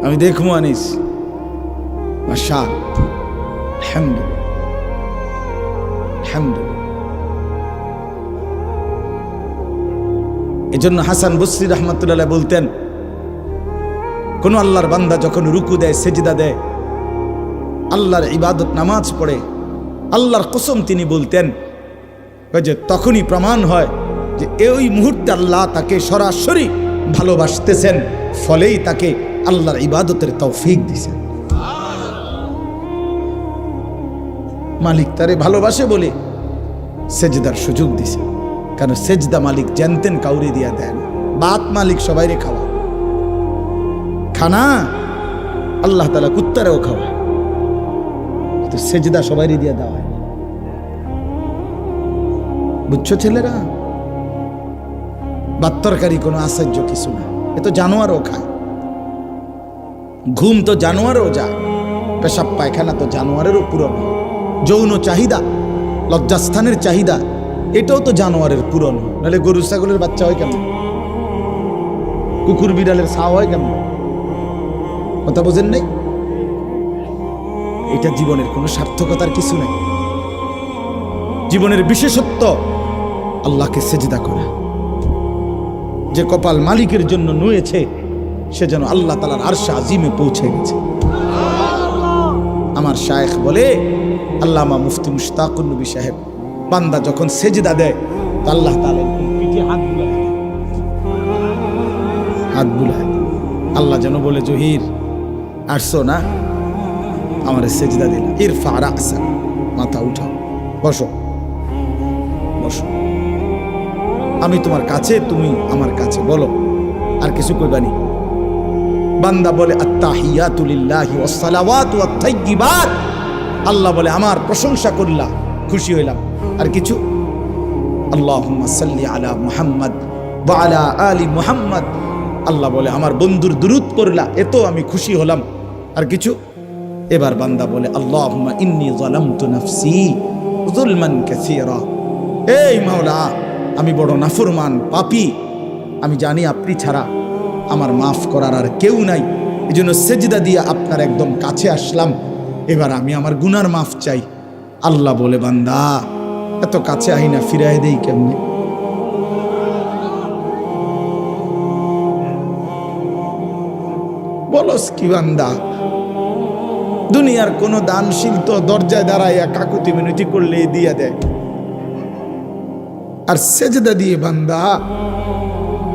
আমি দেখবো আনিস। মাশাআল্লাহ, আলহামদুলিল্লাহ, আলহামদুলিল্লাহ। এজন্য হাসান বসরি রাহমাতুল্লাহ বলতেন, কোন আল্লাহর বান্দা যখন রুকু দেয়, সেজদা দেয়, আল্লাহর ইবাদত নামাজ পড়ে, আল্লাহর কসম তিনি বলতেন যে তখনই প্রমাণ হয় যে এই মুহূর্তে আল্লাহ তাকে সরাসরি ভালোবাসতেছেন, ফলেই তাকে আল্লাহর ইবাদতের তৌফিক দিয়েছেন। মালিক তারে ভালোবাসে বলে সেজদার সুযোগ দিছে, কারণ সেজদা মালিক জানতেন কাউরে দিয়া দেন। বাত মালিক সবাইরে খাওয়া, খানা আল্লাহ তাআলা কুত্তারেও খাওয়া, তো সেজদা সবাইরে দিয়া দেওয়া হয়। বুঝছো ছেলেরা? বাত্তরকারী কোনো আশ্চর্য কিছু না, এ তো জানোয়ারও খায়। ঘুম তো জানোয়ারও যায়, পেশাব পায়খানা তো জানোয়ারেরও পূরণ হয়। যৌন চাহিদা, লজ্জাস্থানের চাহিদা, এটাও তো জানোয়ারের পূরণ হয়। নাহলে গরু ছাগলের বাচ্চা হয় কেমন, কুকুর বিড়ালের ছাও হয় কেমন? কথা বোঝেন নাই? এটা জীবনের কোনো সার্থকতার কিছু নাই। জীবনের বিশেষত্ব আল্লাহকে সেজদা করা। যে কপাল মালিকের জন্য নুয়েছে সে যেন আল্লাহ তাআলার আরশে আজিমে পৌঁছে গেছে। আমার শায়েখ বলে, আল্লামা মুফতি মুশতাকুন নবী সাহেব, বান্দা যখন সেজদা দেয় তো আল্লাহ তাআলা পিঠে হাত বুলায়, হাত বুলায়। আল্লাহ যেন বলে, জহির আসছো না, আমার সেজদা দিলা, ইরফা রাসা, মাথা উঠাও, বসো বসো, আমি তোমার কাছে, তুমি আমার কাছে, বলো আর কিছু কইবানি। বান্দা বলে আত্তাহিয়াতু লিল্লাহি ওয়াস সালাওয়াতু ওয়াত তাইয়্যিবাত, আল্লাহ বলে আমার প্রশংসা করলা, খুশি হইলাম। আর কিছু? আল্লাহুম্মা সাল্লি আলা মুহাম্মদ ওয়া আলা আলি মুহাম্মদ, আল্লাহ বলে আমার বন্ধুর দুরূদ পড়লা, এত আমি খুশি হলাম। আর কিছু? এবার বান্দা বলে আল্লাহুম্মা ইন্নী যালামতু নাফসি যুলমান কাসীরা, এই মাওলা আমি বড় নাফরমান পাপী, আমি জানি আপনি ছাড়া আমার মাফ করার আর কেউ নাই, এজন্য সেজদা দিয়ে আপনার একদম কাছে আসলাম, এবার আমি আমার গুনার মাফ চাই। আল্লাহ বলে বান্দা এত কাছে আহি না, ফিরাই দেই কেমনে? বলস কি বান্দা? দুনিয়ার কোন দানশীল তো দরজায় দাঁড়াইয়া কাকুতি মিনতি করলে দিয়া দেয়, আর সেজদা দিয়ে বান্দা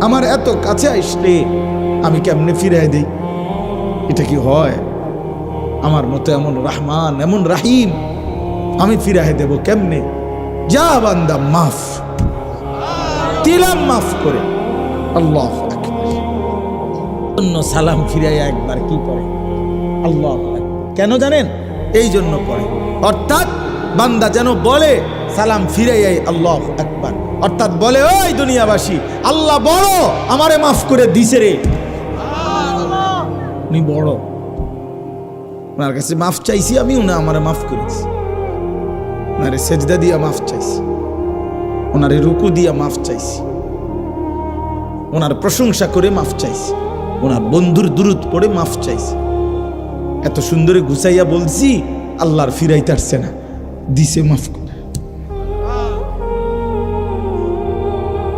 আমার এত কাছে আসলে আমি কেমনে ফিরাই দেই? এটা কি হয়? আমার মতো এমন রহমান, এমন রাহিম আমি ফিরাই দেব কেমনে? যা বান্দা মাফ দিলাম, মাফ করে। আল্লাহু আকবার। অন্য সালাম ফিরাইয়া একবার কি পড়ে? আল্লাহু আকবার। কেন জানেন? এই জন্য পড়ে, অর্থাৎ বান্দা যেন বলে সালাম ফিরাইয়াই আল্লাহু আকবার, অর্থাৎ বলে ওই দুনিয়াবাসী আল্লাহ বড়, আমারে মাফ করে দিছে রে, উনি বড়, ওনার কাছে মাফ চাইছি আমি, উনি আমারে মাফ করেছি, ওনারে সেজদা দিয়া মাফ চাইছি, ওনারে রুকু দিয়া মাফ চাইছি, ওনার প্রশংসা করে মাফ চাইছি, ওনার বন্ধুর দুরূদ পড়ে মাফ চাইছি, এত সুন্দরে গুছাইয়া বলছি, আল্লাহর ফিরাইতে আসছে না, দিছে মাফ করে।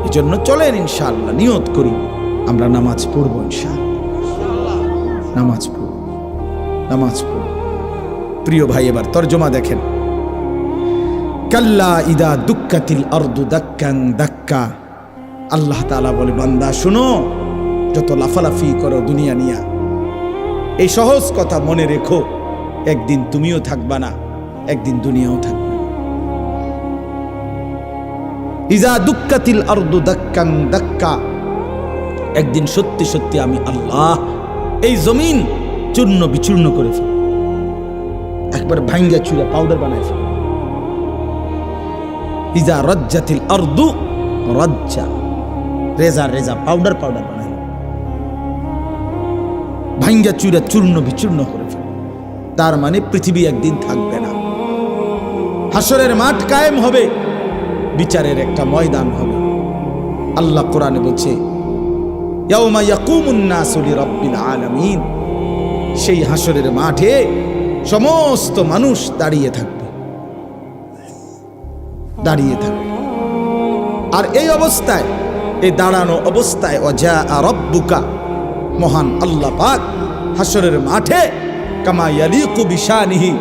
এই জন্য চলেন ইনশাআল্লাহ নিয়ত করি আমরা নামাজ পড়বো, ইনশাআল্লাহ নামাজ পড়ব, নামাজ পড়ব। প্রিয় ভাই এবার তরজমা দেখেন, কাল্লা ইদা দুক্কাতিল আরদু দাক্কান দাক্কা, আল্লাহ তাআলা বলে বান্দা শোনো, যত লাফালাফি করো দুনিয়া নিয়া, এই সহজ কথা মনে রেখো, একদিন তুমিও থাকবা না, একদিন দুনিয়াও থাকবে। ইজা দুক্কাতিল আরদু দাক্কান দাক্কা, একদিন সত্যি সত্যি আমি আল্লাহ এই জমিন চূর্ণ বিচূর্ণ করে ফেলব, একবার ভাঙ্গা চুরা পাউডার বানায় ফেলব। ইজা রাজ্জাতিল আরদু রাজ্জা, রেজা রেজা পাউডার পাউডার বানায় ভাঙ্গা চুরা চূর্ণ বিচূর্ণ করে ফেলব। তার মানে পৃথিবী একদিন থাকবে না, হাসরের মাঠ কায়েম হবে, বিচারের একটা ময়দান হবে। আল্লাহ কোরআনে বলছে ইয়াউমা ইয়াকুমুন নাসু লিরাব্বিল আলামিন, সেই হাসরের মাঠে সমস্ত মানুষ দাঁড়িয়ে থাকবে, দাঁড়িয়ে থাকবে। আর এই অবস্থায়, এই দাঁড়ানো অবস্থায় ওয়াজা রাব্বুকা, মহান আল্লাহ পাক হাসরের মাঠে কামা ইয়ালিকু বিশানিহি,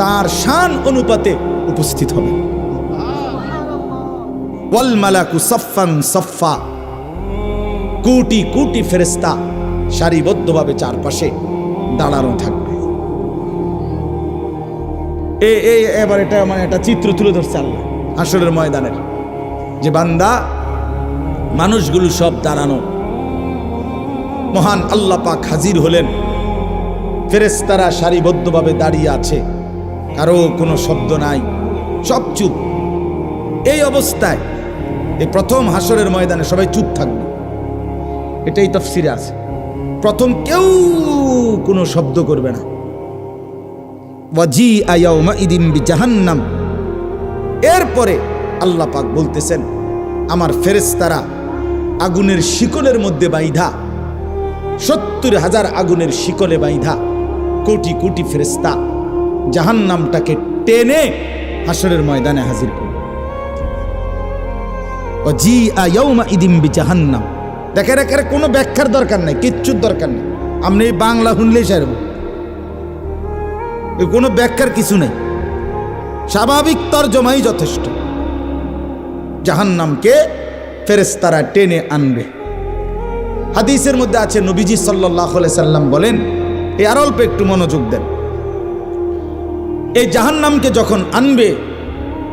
তার শান অনুপাতে উপস্থিত হবে। ওয়াল মালাকু সাফফান সাফফা, কোটি কোটি ফেরেশতা সারিবদ্ধভাবে চারপাশে দাঁড়ানো থাকবে। এবার এটা মানে একটা চিত্র তুলে ধরছে আল্লাহ হাসরের ময়দানের, যে বান্দা মানুষগুলো সব দাঁড়ানো, মহান আল্লাহ পাক হাজির হলেন, ফেরেশতারা সারিবদ্ধভাবে দাঁড়িয়ে আছে, কারো কোনো শব্দ নাই, সব চুপ। এই অবস্থায় এই প্রথম হাসরের ময়দানে সবাই চুপ থাকবে, এটাই তাফসীরে আছে। প্রথম কেউ কোনো শব্দ করবে না। ওয়াজিআ ইয়াউমাইদিন বিজাহান্নাম, এরপরে আল্লাহ পাক বলতেছেন আমার ফেরেশতারা আগুনের শিকলের মধ্যে বাইধা, 70,000 আগুনের শিকলে বাইধা কোটি কোটি ফেরেশতা জাহান্নামটাকে টেনে হাসরের ময়দানে হাজির করবে। ওয়াজিআ ইয়াউমাইদিন বিজাহান্নাম, দেখেন একের কোনো ব্যাখ্যার দরকার নাই, কিচ্ছুর দরকার নেই, আপনি এই বাংলা শুনলেই সারব, কোনো ব্যাখ্যার কিছু নেই, স্বাভাবিক তরজমাই যথেষ্ট। জাহান্নামকে ফেরেশতারা টেনে আনবে। হাদিসের মধ্যে আছে নবীজি সাল্লাল্লাহু আলাইহি সাল্লাম বলেন, এই আর অল্প একটু মনোযোগ দেন, এই জাহান্নামকে যখন আনবে,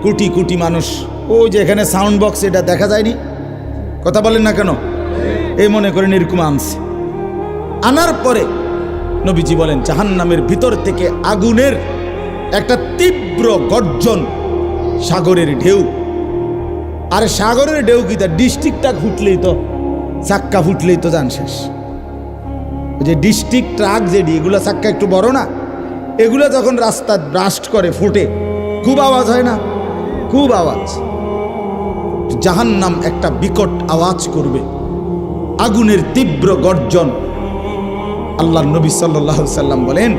কোটি কোটি মানুষ, ওই যে এখানে সাউন্ড বক্স, এটা দেখা যায়নি, কথা বলেন না কেন, এই মনে করেন এরকম আনছে। আনার পরে নবীজি বলেন জাহান্নামের ভিতর থেকে আগুনের একটা তীব্র গর্জন, সাগরের ঢেউ। আর সাগরের ঢেউ কি তা ডিস্ট্রিক্টটা ফুটলেই তো, চাক্কা ফুটলেই তো যান শেষ। যে ডিস্ট্রিক্ট ট্রাক যেটি, এগুলো চাক্কা একটু বড় না, এগুলো যখন রাস্তা ব্রাস্ট করে ফুটে, খুব আওয়াজ হয় না, খুব আওয়াজ। জাহান্নাম একটা বিকট আওয়াজ করবে, আগুনের তীব্র গর্জন। আল্লাহর নবী সাল্লাল্লাহু আলাইহি সাল্লাম বলেন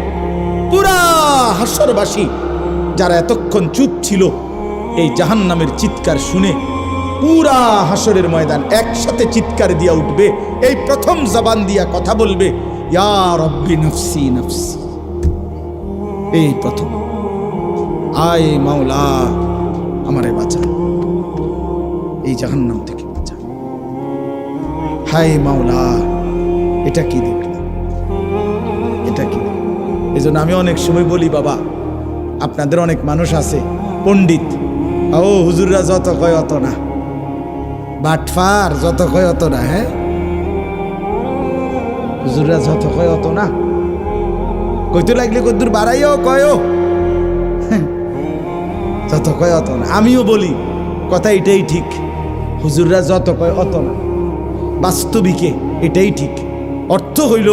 পুরা হাসরবাসী যারা এতক্ষণ চুপ ছিল, এই জাহান্নামের চিৎকার শুনে পুরা হাসরের ময়দান একসাথে চিৎকার দিয়া উঠবে। এই প্রথম জবান দিয়া কথা বলবে, ইয়া রব্বি নফসি নফসি। এই প্রথম, আয় মাওলা আমারে বাঁচা, এই জাহান্নাম থেকে বাঁচা। হায় মাওলা, এটা কি দেখলাম, এটা কি? এই জন্য আমি অনেক সময় বলি, বাবা আপনাদের অনেক মানুষ আছে পণ্ডিত, ও হুজুররা যত কয় অত না, বাটফার যত কয় অত না। হ্যাঁ, হুজুররা যত কয় অত না, কইতে লাগলে কদ্দুর বাড়াইও কয়ও, যত কয় অত না। আমিও বলি কথা এটাই ঠিক, হুজুররা যত কয় অত না, বাস্তবিকে এটাই ঠিক। অর্থ হইল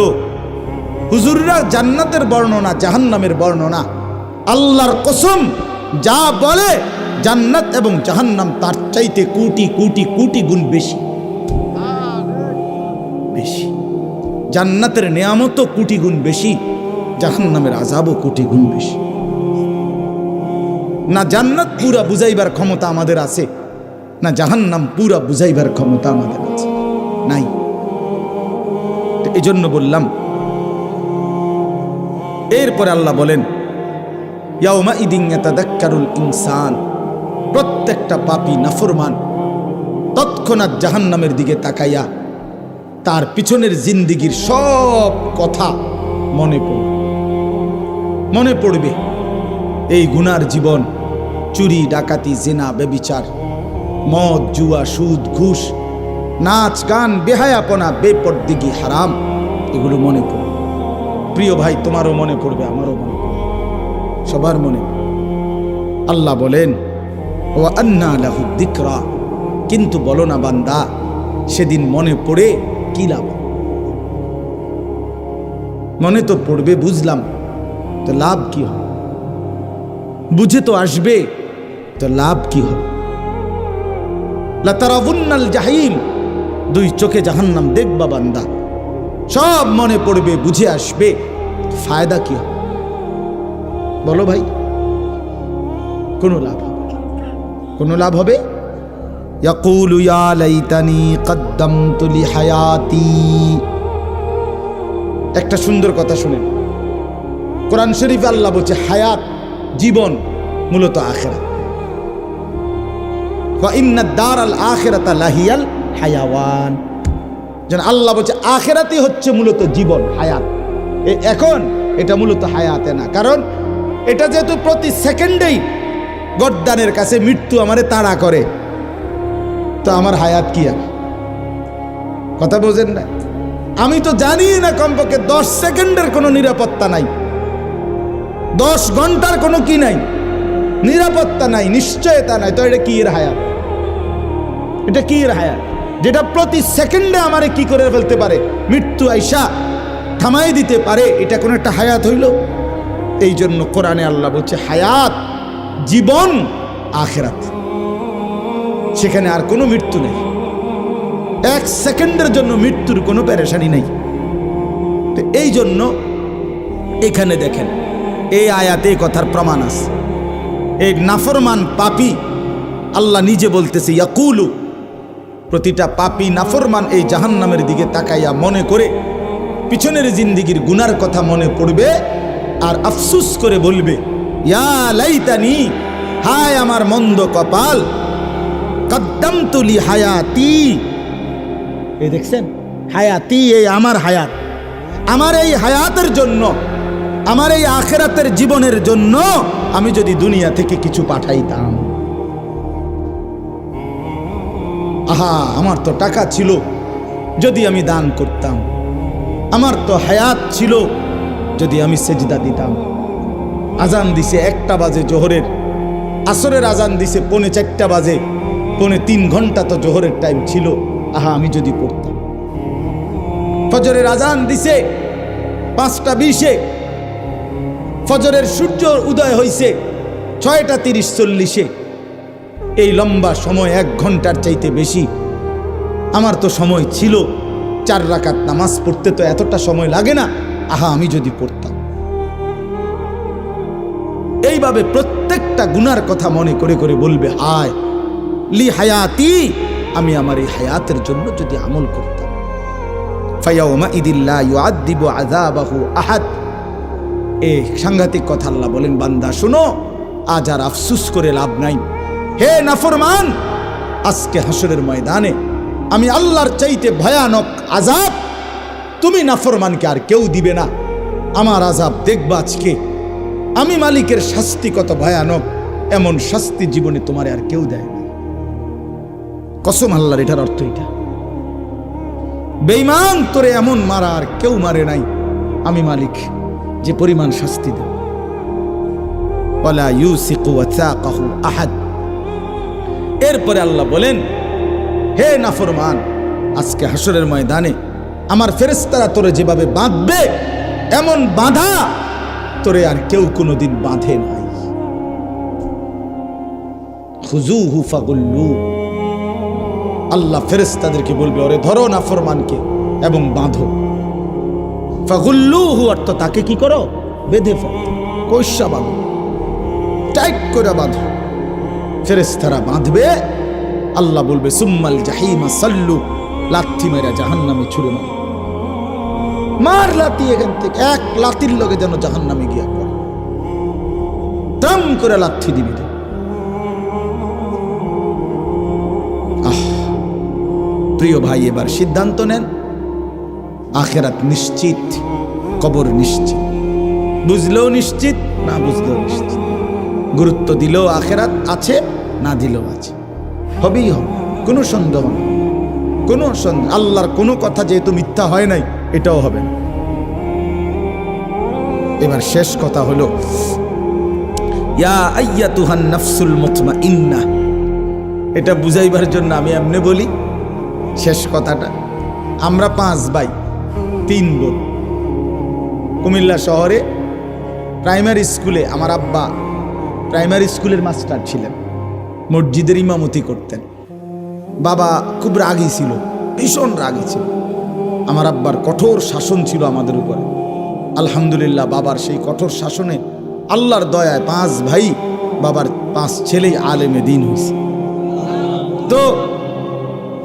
হুজুররা জান্নাতের বর্ণনা, জাহান্নামের বর্ণনা, আল্লাহর কসম যা বলে জান্নাত এবং জাহান্নাম তার চাইতে কোটি কোটি কোটি গুণ বেশি বেশি। জান্নাতের নেয়ামতও কোটি গুণ বেশি, জাহান্নামের আযাবও কোটি গুণ বেশি। না জান্নাত পুরা বুঝাইবার ক্ষমতা আমাদের আছে, না জাহান্নাম পুরা বুঝাইবার ক্ষমতা আমাদের আছে, নাই। এই জন্য বললাম। এরপরে আল্লাহ বলেন ইয়াউমা ইদিন ইয়াতাযাক্কারুল ইনসান, প্রত্যেকটা পাপী নাফরমান তৎক্ষণাৎ জাহান্নামের দিকে তাকাইয়া তার পিছনের জিন্দিগির সব কথা মনে পড়বে। এই গুনার জীবন, চুরি ডাকাতি জিনা বেবিচার মদ জুয়া সুদ ঘুষ নাচ গান বেহায়াপনা বেপরদিগি হারাম, এগুলো মনে পড়বে। প্রিয় ভাই, তোমারও মনে পড়বে, আমারও মনে পড়বে, সবার মনে পড়বে। আল্লাহ বলেন ওয়া আন্না লাহু যিকরা, কিন্তু বলো না বান্দা সেদিন মনে পড়ে কি লাভ? মনে তো পড়বে, বুঝলাম, তো লাভ কি হবে? বুঝে তো আসবে, তো লাভ কি হবে? লাতারাউন্নাল জাহিম, দুই চোখে জাহান্নাম দেখবা বান্দা, সব মনে পড়বে, বুঝে আসবে, ফায়দা কি হবে? বলো ভাই, কোনো লাভ হবে? কোনো লাভ হবে? ইয়াকুলু ইয়া লাইতানি কদ্দামতু লিহায়াতি। একটা সুন্দর কথা শুনেন, কোরআন শরীফে আল্লাহ বলছে হায়াত, জীবন মূলত আখিরাত। ওয়া ইন্নাদ দারাল আখিরাতা লাহিয়াল হায়াওয়ান। যেন আল্লাহ বলছে আখিরাতই হচ্ছে মূলত জীবন, হায়াত। এখন এটা মূলত হায়াতে না, কারণ এটা যেহেতু প্রতি সেকেন্ডেই গর্দানের কাছে মৃত্যু আমারে তাড়া করে, তো আমার হায়াত কি আর? কথা বোঝেন না? আমি তো জানি না কমপক্ষে 10 সেকেন্ডের কোনো নিরাপত্তা নাই, 10 ঘন্টার কোনো কি নাই, নিরাপত্তা নাই, নিশ্চয়তা নাই, তো এটা কি এর হায়াত? এটা কি এর হায়াত যেটা প্রতি সেকেন্ডে আমারে কি করে ফেলতে পারে? মৃত্যু আইসা থামাই দিতে পারে। এটা কোনো একটা হায়াত হইল? এই জন্য কোরআনে আল্লাহ বলছে হায়াত, জীবন আখিরাত, সেখানে আর কোনো মৃত্যু নেই। 1 সেকেন্ডের জন্য মৃত্যুর কোনো পেরেশানি নেই। তো এই জন্য এখানে দেখেন এই আয়াতে এই কথার প্রমাণ আছে। এই নাফরমান পাপী আল্লাহ নিজে বলতেছে ইয়াকুলু, প্রতিটা পাপী নাফরমান এই জাহান্নামের দিকে তাকাইয়া মনে করে পিছনের জিন্দিগির গুনার কথা মনে পড়বে আর আফসুস করে বলবে ইয়া লাইতানি, হায় আমার মন্দ কপাল, কদ্দামতু লিহায়াতি। এই দেখছেন হায়াতি, এই আমার হায়াত, আমার এই হায়াতের জন্য আমার এই আখিরাতের জীবনের জন্য আমি যদি দুনিয়া থেকে কিছু পাঠাইতাম। আহা, আমার তো টাকা ছিল, যদি আমি দান করতাম। আমার তো হায়াত ছিল, যদি আমি সেজদা দিতাম। আজান দিছে 1টা বাজে জোহরের, আসরের আজান দিছে 3:45 বাজে, 3.25 ঘন্টা তো জোহরের টাইম ছিল। আহা, আমি যদি পড়তাম। ফজরের আজান দিছে 5:20, ফজরের সূর্য উদয় হইছে 6:30-40। এই লম্বা সময় 1 ঘন্টার চাইতে বেশি আমার তো সময় ছিল। 4 রাকাত নামাজ পড়তে তো এতটা সময় লাগে না। আহা, আমি যদি পড়তাম। এইভাবে প্রত্যেকটা গুনার কথা মনে করে করে বলবে, হায় লি হায়াতি, আমি আমার এই হায়াতের জন্য যদি আমল করতাম। ফায়াউমা ইদিল্লা ইউআযিবু আযাবাহু আহাদ। এই সাংঘাতিক কথা আল্লাহ বলেন, বান্দা শোনো, আজ আর আফসুস করে লাভ নাই। হে নাফরমান, আজকে হাসরের ময়দানে আমি আল্লাহর চাইতে ভয়ানক আযাব তুমি নাফরমানকে আর কেউ দিবে না। আমার আযাব দেখবা আজকে। আমি মালিকের শাস্তি কত ভয়ানক, এমন শাস্তি জীবনে তোমার আর কেউ দেয় না। কসম আল্লাহর, এটার অর্থ এটা। বেঈমান, তোরে এমন মারা আর কেউ মারে নাই। আমি মালিক যে পরিমাণ শাস্তি দেব। ওয়ালা ইউসিকু ওয়াসাকাহু আহাদ। এরপরে আল্লাহ বলেন, হে নাফরমান, আজকে হাসরের ময়দানে আমার ফেরেশতারা তোরে যেভাবে বাঁধবে, এমন বাঁধা তোরে আর কেউ কোনোদিন বাঁধে নাই। খুযুহু ফাগুল্লু। আল্লাহ ফেরেশতাদেরকে বলবে, ওরে ধরো নাফরমানকে এবং বাঁধো। ফাগুল্লুহু অর্থ তাকে কি করো? বেঁধে ফেলো, কইসা বাঁধো, টাইট করে বাঁধো। ফেরেশতারা বাঁধবে। আল্লাহ বলবে, সুম্মাল জাহিমা সাল্লু। লাথি মেরা জাহান্নামে ছুড়ে মারো। মার লাথি এখান থেকে, 1 লাথির লগে যেন জাহান্নামে গিয়া পড়ে। দাম করে লাথি দিবি। প্রিয় ভাই, এবার সিদ্ধান্ত নেন। আখিরাত নিশ্চিত, কবর নিশ্চিত। বুঝলেও নিশ্চিত, না বুঝলেও নিশ্চিত। গুরুত্ব দিলেও আখিরাত আছে, না দিলেও আছে। হবেই হবে, কোনো সন্দেহ নেই, কোনো সন্দেহ। আল্লাহর কোনো কথা যেহেতু মিথ্যা হয় নাই, এটাও হবে না। এবার শেষ কথা হলো, ইয়া আইয়াতুহান নাফসুল মুতমাইন্নাহ। এটা বুঝাইবার জন্য আমি এমনি বলি শেষ কথাটা। আমরা 5 ভাই 3 বোন। কুমিল্লা শহরে প্রাইমারি স্কুলে আমার আব্বা প্রাইমারি স্কুলের মাস্টার ছিলেন, মসজিদের ইমামতি করতেন। বাবা খুব রাগী ছিল, ভীষণ রাগী ছিল। আমার আব্বার কঠোর শাসন ছিল আমাদের উপরে। আলহামদুলিল্লাহ, বাবার সেই কঠোর শাসনে আল্লাহর দয়ায় 5 ভাই, বাবার 5 ছেলেই আলেমে দ্বীন হয়েছে। তো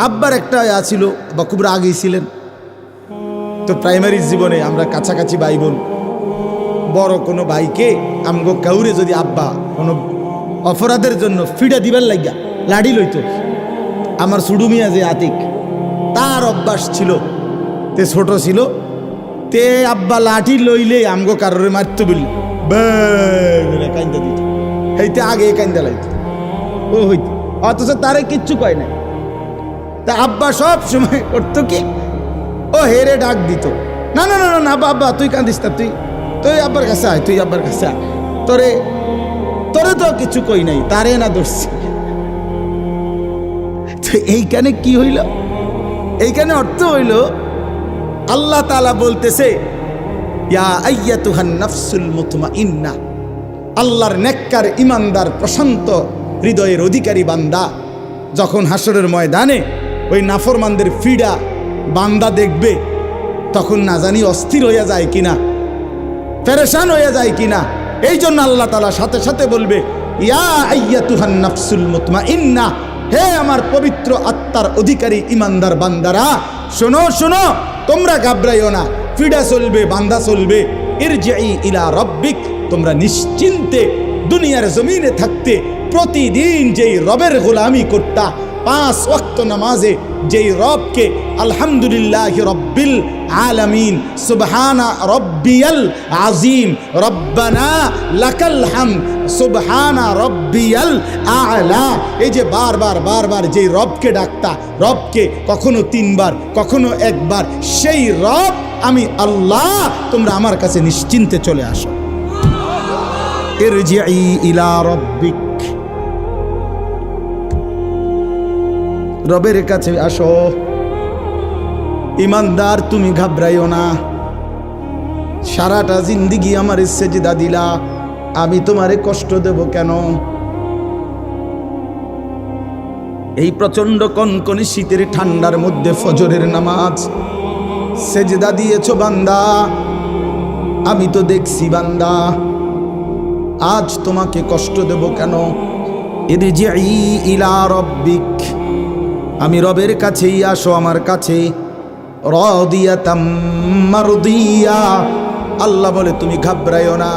আব্বার একটা ছিল, বা খুব রাগী ছিলেন। তো প্রাইমারি জীবনে আমরা কাছাকাছি ভাই বোন, বড় কোনো ভাইকে আমগো কাউরে যদি আব্বা কোনো অপরাধের জন্য ফিডা দিবার লাগিয়া লাড়ি লইত, আমার সুডু মিয়া যে আতিক, তার অভ্যাস ছিল, তে ছোট ছিল, তে আব্বা লাঠি লইলে আমগো কারোরে মারতে বললে কান্দা দিত। হইতে আগে কান্দা লাইত ও হইত, অথচ তারে কিচ্ছু কয় না। তা আব্বা সব সময় করতো কি, ও হেরে ডাক দিত, না না না না বাবা তুই কান্দিস না, তুই আব্বার কাছে আয়, তুই আব্বার কাছে আয়, তোরে তো কিছু কই নাই, তারে না ধরছি। তো এইখানে কি হইল? এইখানে অর্থ হইল, আল্লাহ তাআলা বলতেছে, ইয়া আইয়াতুহান নাফসুল মুতমাইন্নাহ, আল্লাহর নেককার ইমানদার প্রশান্ত হৃদয়ের অধিকারী বান্দা যখন হাসরের ময়দানে ওই নাফরমানদের ফিডা বান্দা দেখবে, তখন না জানি অস্থির হয়ে যায় কিনা, পেরেশান হয়ে যায় কিনা। এই জন্য আল্লাহ তাআলা সাথে সাথে বলবে, ইয়া আইয়াতুহান নাফসুল মুতমাইন্নাহ, হে আমার পবিত্র আত্মার অধিকারী ইমানদার বান্দারা, শোনো শোনো, তোমরা ঘাবড়াইও না, ফিডা চলবে, বান্দা চলবে। ইরজিই ইলা রাব্বিক, তোমরা নিশ্চিন্তে দুনিয়ার জমিনে থাকতে প্রতিদিন যেই রবের গোলামি করতা, 5 ওয়াক্ত নামাজে যেই রবকে আলহামদুলিল্লাহ রব্বিল আলামিন সুবহানা রব্বিয়াল আজিম রব্বানা লাকাল হামদ সুবহানা রব্বিয়াল আলা, এই যে বারবার যেই রবকে ডাকতা, রবকে কখনো 3 বার কখনো 1 বার, সেই রব আমি আল্লাহ, তোমরা আমার কাছে নিশ্চিন্তে চলে আসো। ইরজিই ইলা রব্বিক, রবের কাছে আসো। ইমানদার তুমি ঘাবড়াইও না, সারাটা জিন্দেগি আমার সেজদা দিলা, আমি তোমারে কষ্ট দেব কেন? এই প্রচন্ড কনকনে শীতের ঠান্ডার মধ্যে ফজরের নামাজ সেজদা দিয়েছো বান্দা, আমি তো দেখছি বান্দা, আজ তোমাকে কষ্ট দেব কেন? ইরজিই ইলা রব্বিক, আমি রবের কাছেই আসো, আমার কাছে। রাদিয়াতাম মারদিয়া, আল্লাহ বলে তুমি ঘাবড়াইও না,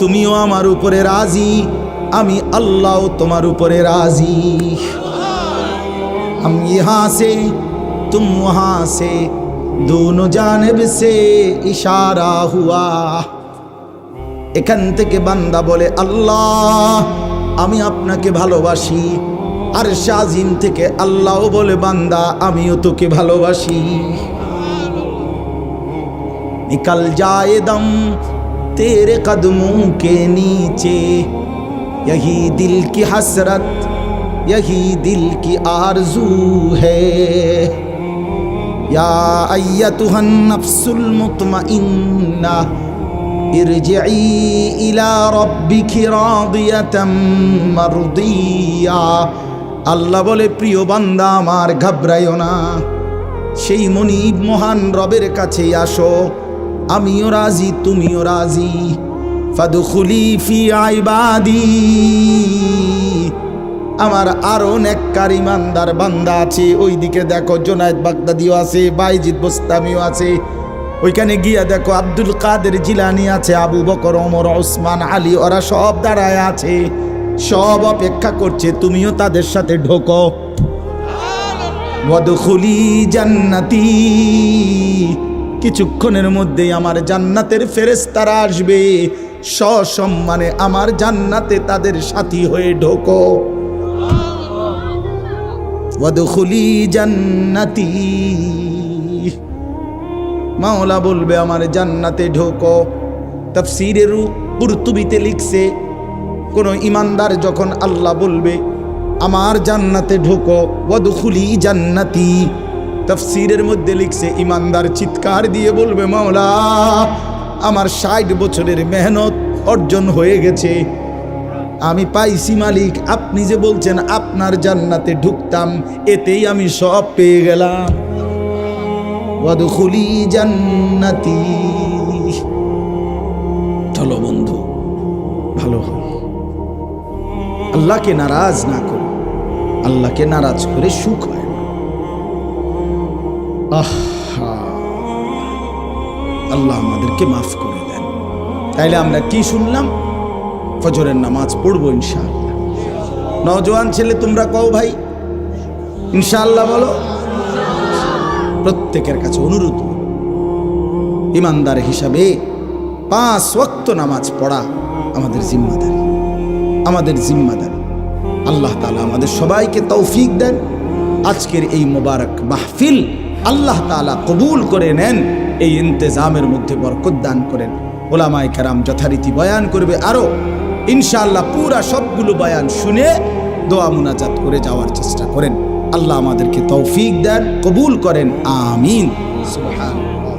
তুমিও আমার উপরে রাজি, আমি আল্লাহও তোমার উপরে রাজি। हम यहाँ से तुम वहाँ से दोनों जानिब से इशारा हुआ। এখান থেকে বান্দা বলে আল্লাহ আমি আপনাকে ভালোবাসি, আর শাজিম থেকে আল্লাহও বলে বান্দা আমিও তোকে ভালোবাসি। निकल जाए दम तेरे कदमों के नीचे, यही दिल की हसरत यही दिल की आरज़ू है। या अय्यतुहन नफ्सुल मुतमइन्ना इरजिई इला रब्बिकी रादियाताम मारदिया। আল্লাহ বলে প্রিয় বান্দা আমার ঘাবড়াইও না, সেই মনিব মহান রবের কাছে আসো, আমিও রাজি তুমিও রাজি। ফাদখুলি ফি ইবাদি, আমার আরো নেককার ইমানদার বান্দা আছে, ওইদিকে দেখো জুনায়েদ বাগদাদিও আছে, বাইজিদ বোস্তামিও আছে, ওইখানে গিয়া দেখো আব্দুল কাদের জিলানী আছে, আবু বকর ওমর ওসমান আলী, ওরা সব দাঁড়ায় আছে, সব অপেক্ষা করছে, তুমিও তাদের সাথে ঢোকো। ওয়াদখুলি জান্নাতি, কিছুক্ষণের মধ্যেই আমার জান্নাতের ফেরেশতারা আসবে, সসম্মানে আমার জান্নাতে তাদের সাথী হয়ে ঢোকো। ওয়াদখুলি জান্নাতি, মাওলা বলবে আমার জান্নাতে ঢোকো। তাফসীরের কুরতুবিতে লিখছে, কোন ইমানদার যখন আল্লাহ বলবে আমার জান্নাতে ঢোকো, ওয়াদখুলি জান্নাতি, তাফসীরের মধ্যে লিখছে ইমানদার চিৎকার দিয়ে বলবে মাওলা আমার 60 বছরের মেহনত অর্জন হয়ে গেছে, আমি পাইছি মালিক, আপনি যে বলছেন আপনার জান্নাতে ঢুকতাম, এতেই আমি সব পেয়ে গেলাম। ওয়াদখুলি জান্নাতি। চলো বন্ধু ভালো হয়, আল্লাহকে নারাজ না করো, আল্লাহকে নারাজ করে সুখ হয় না। আল্লাহ আমাদেরকে মাফ করে দেন। তাইলে আমরা কি শুনলাম? ফজরের নামাজ পড়বো ইনশাআল্লাহ। নওজোয়ান ছেলে তোমরা কও ভাই ইনশাআল্লাহ বলো। প্রত্যেকের কাছে অনুরোধ, ইমানদার হিসাবে 5 ওয়াক্ত নামাজ পড়া আমাদের জিম্মাদারি, আমাদের জিম্মাদারি। আল্লাহ তাআলা আমাদের সবাইকে তৌফিক দেন। আজকের এই মোবারক মাহফিল আল্লাহ তাআলা কবুল করে নেন, এই ইন্তেজামের মধ্যে বরকত দান করেন। ওলামায়ে কেরাম যথারীতি বয়ান করবে, আরো ইনশাআল্লাহ পুরা সবগুলো বয়ান শুনে দোয়া মুনাজাত করে যাওয়ার চেষ্টা করেন। আল্লাহ আমাদেরকে তৌফিক দেন, কবুল করেন, আমিন। সুবহানাল্লাহ।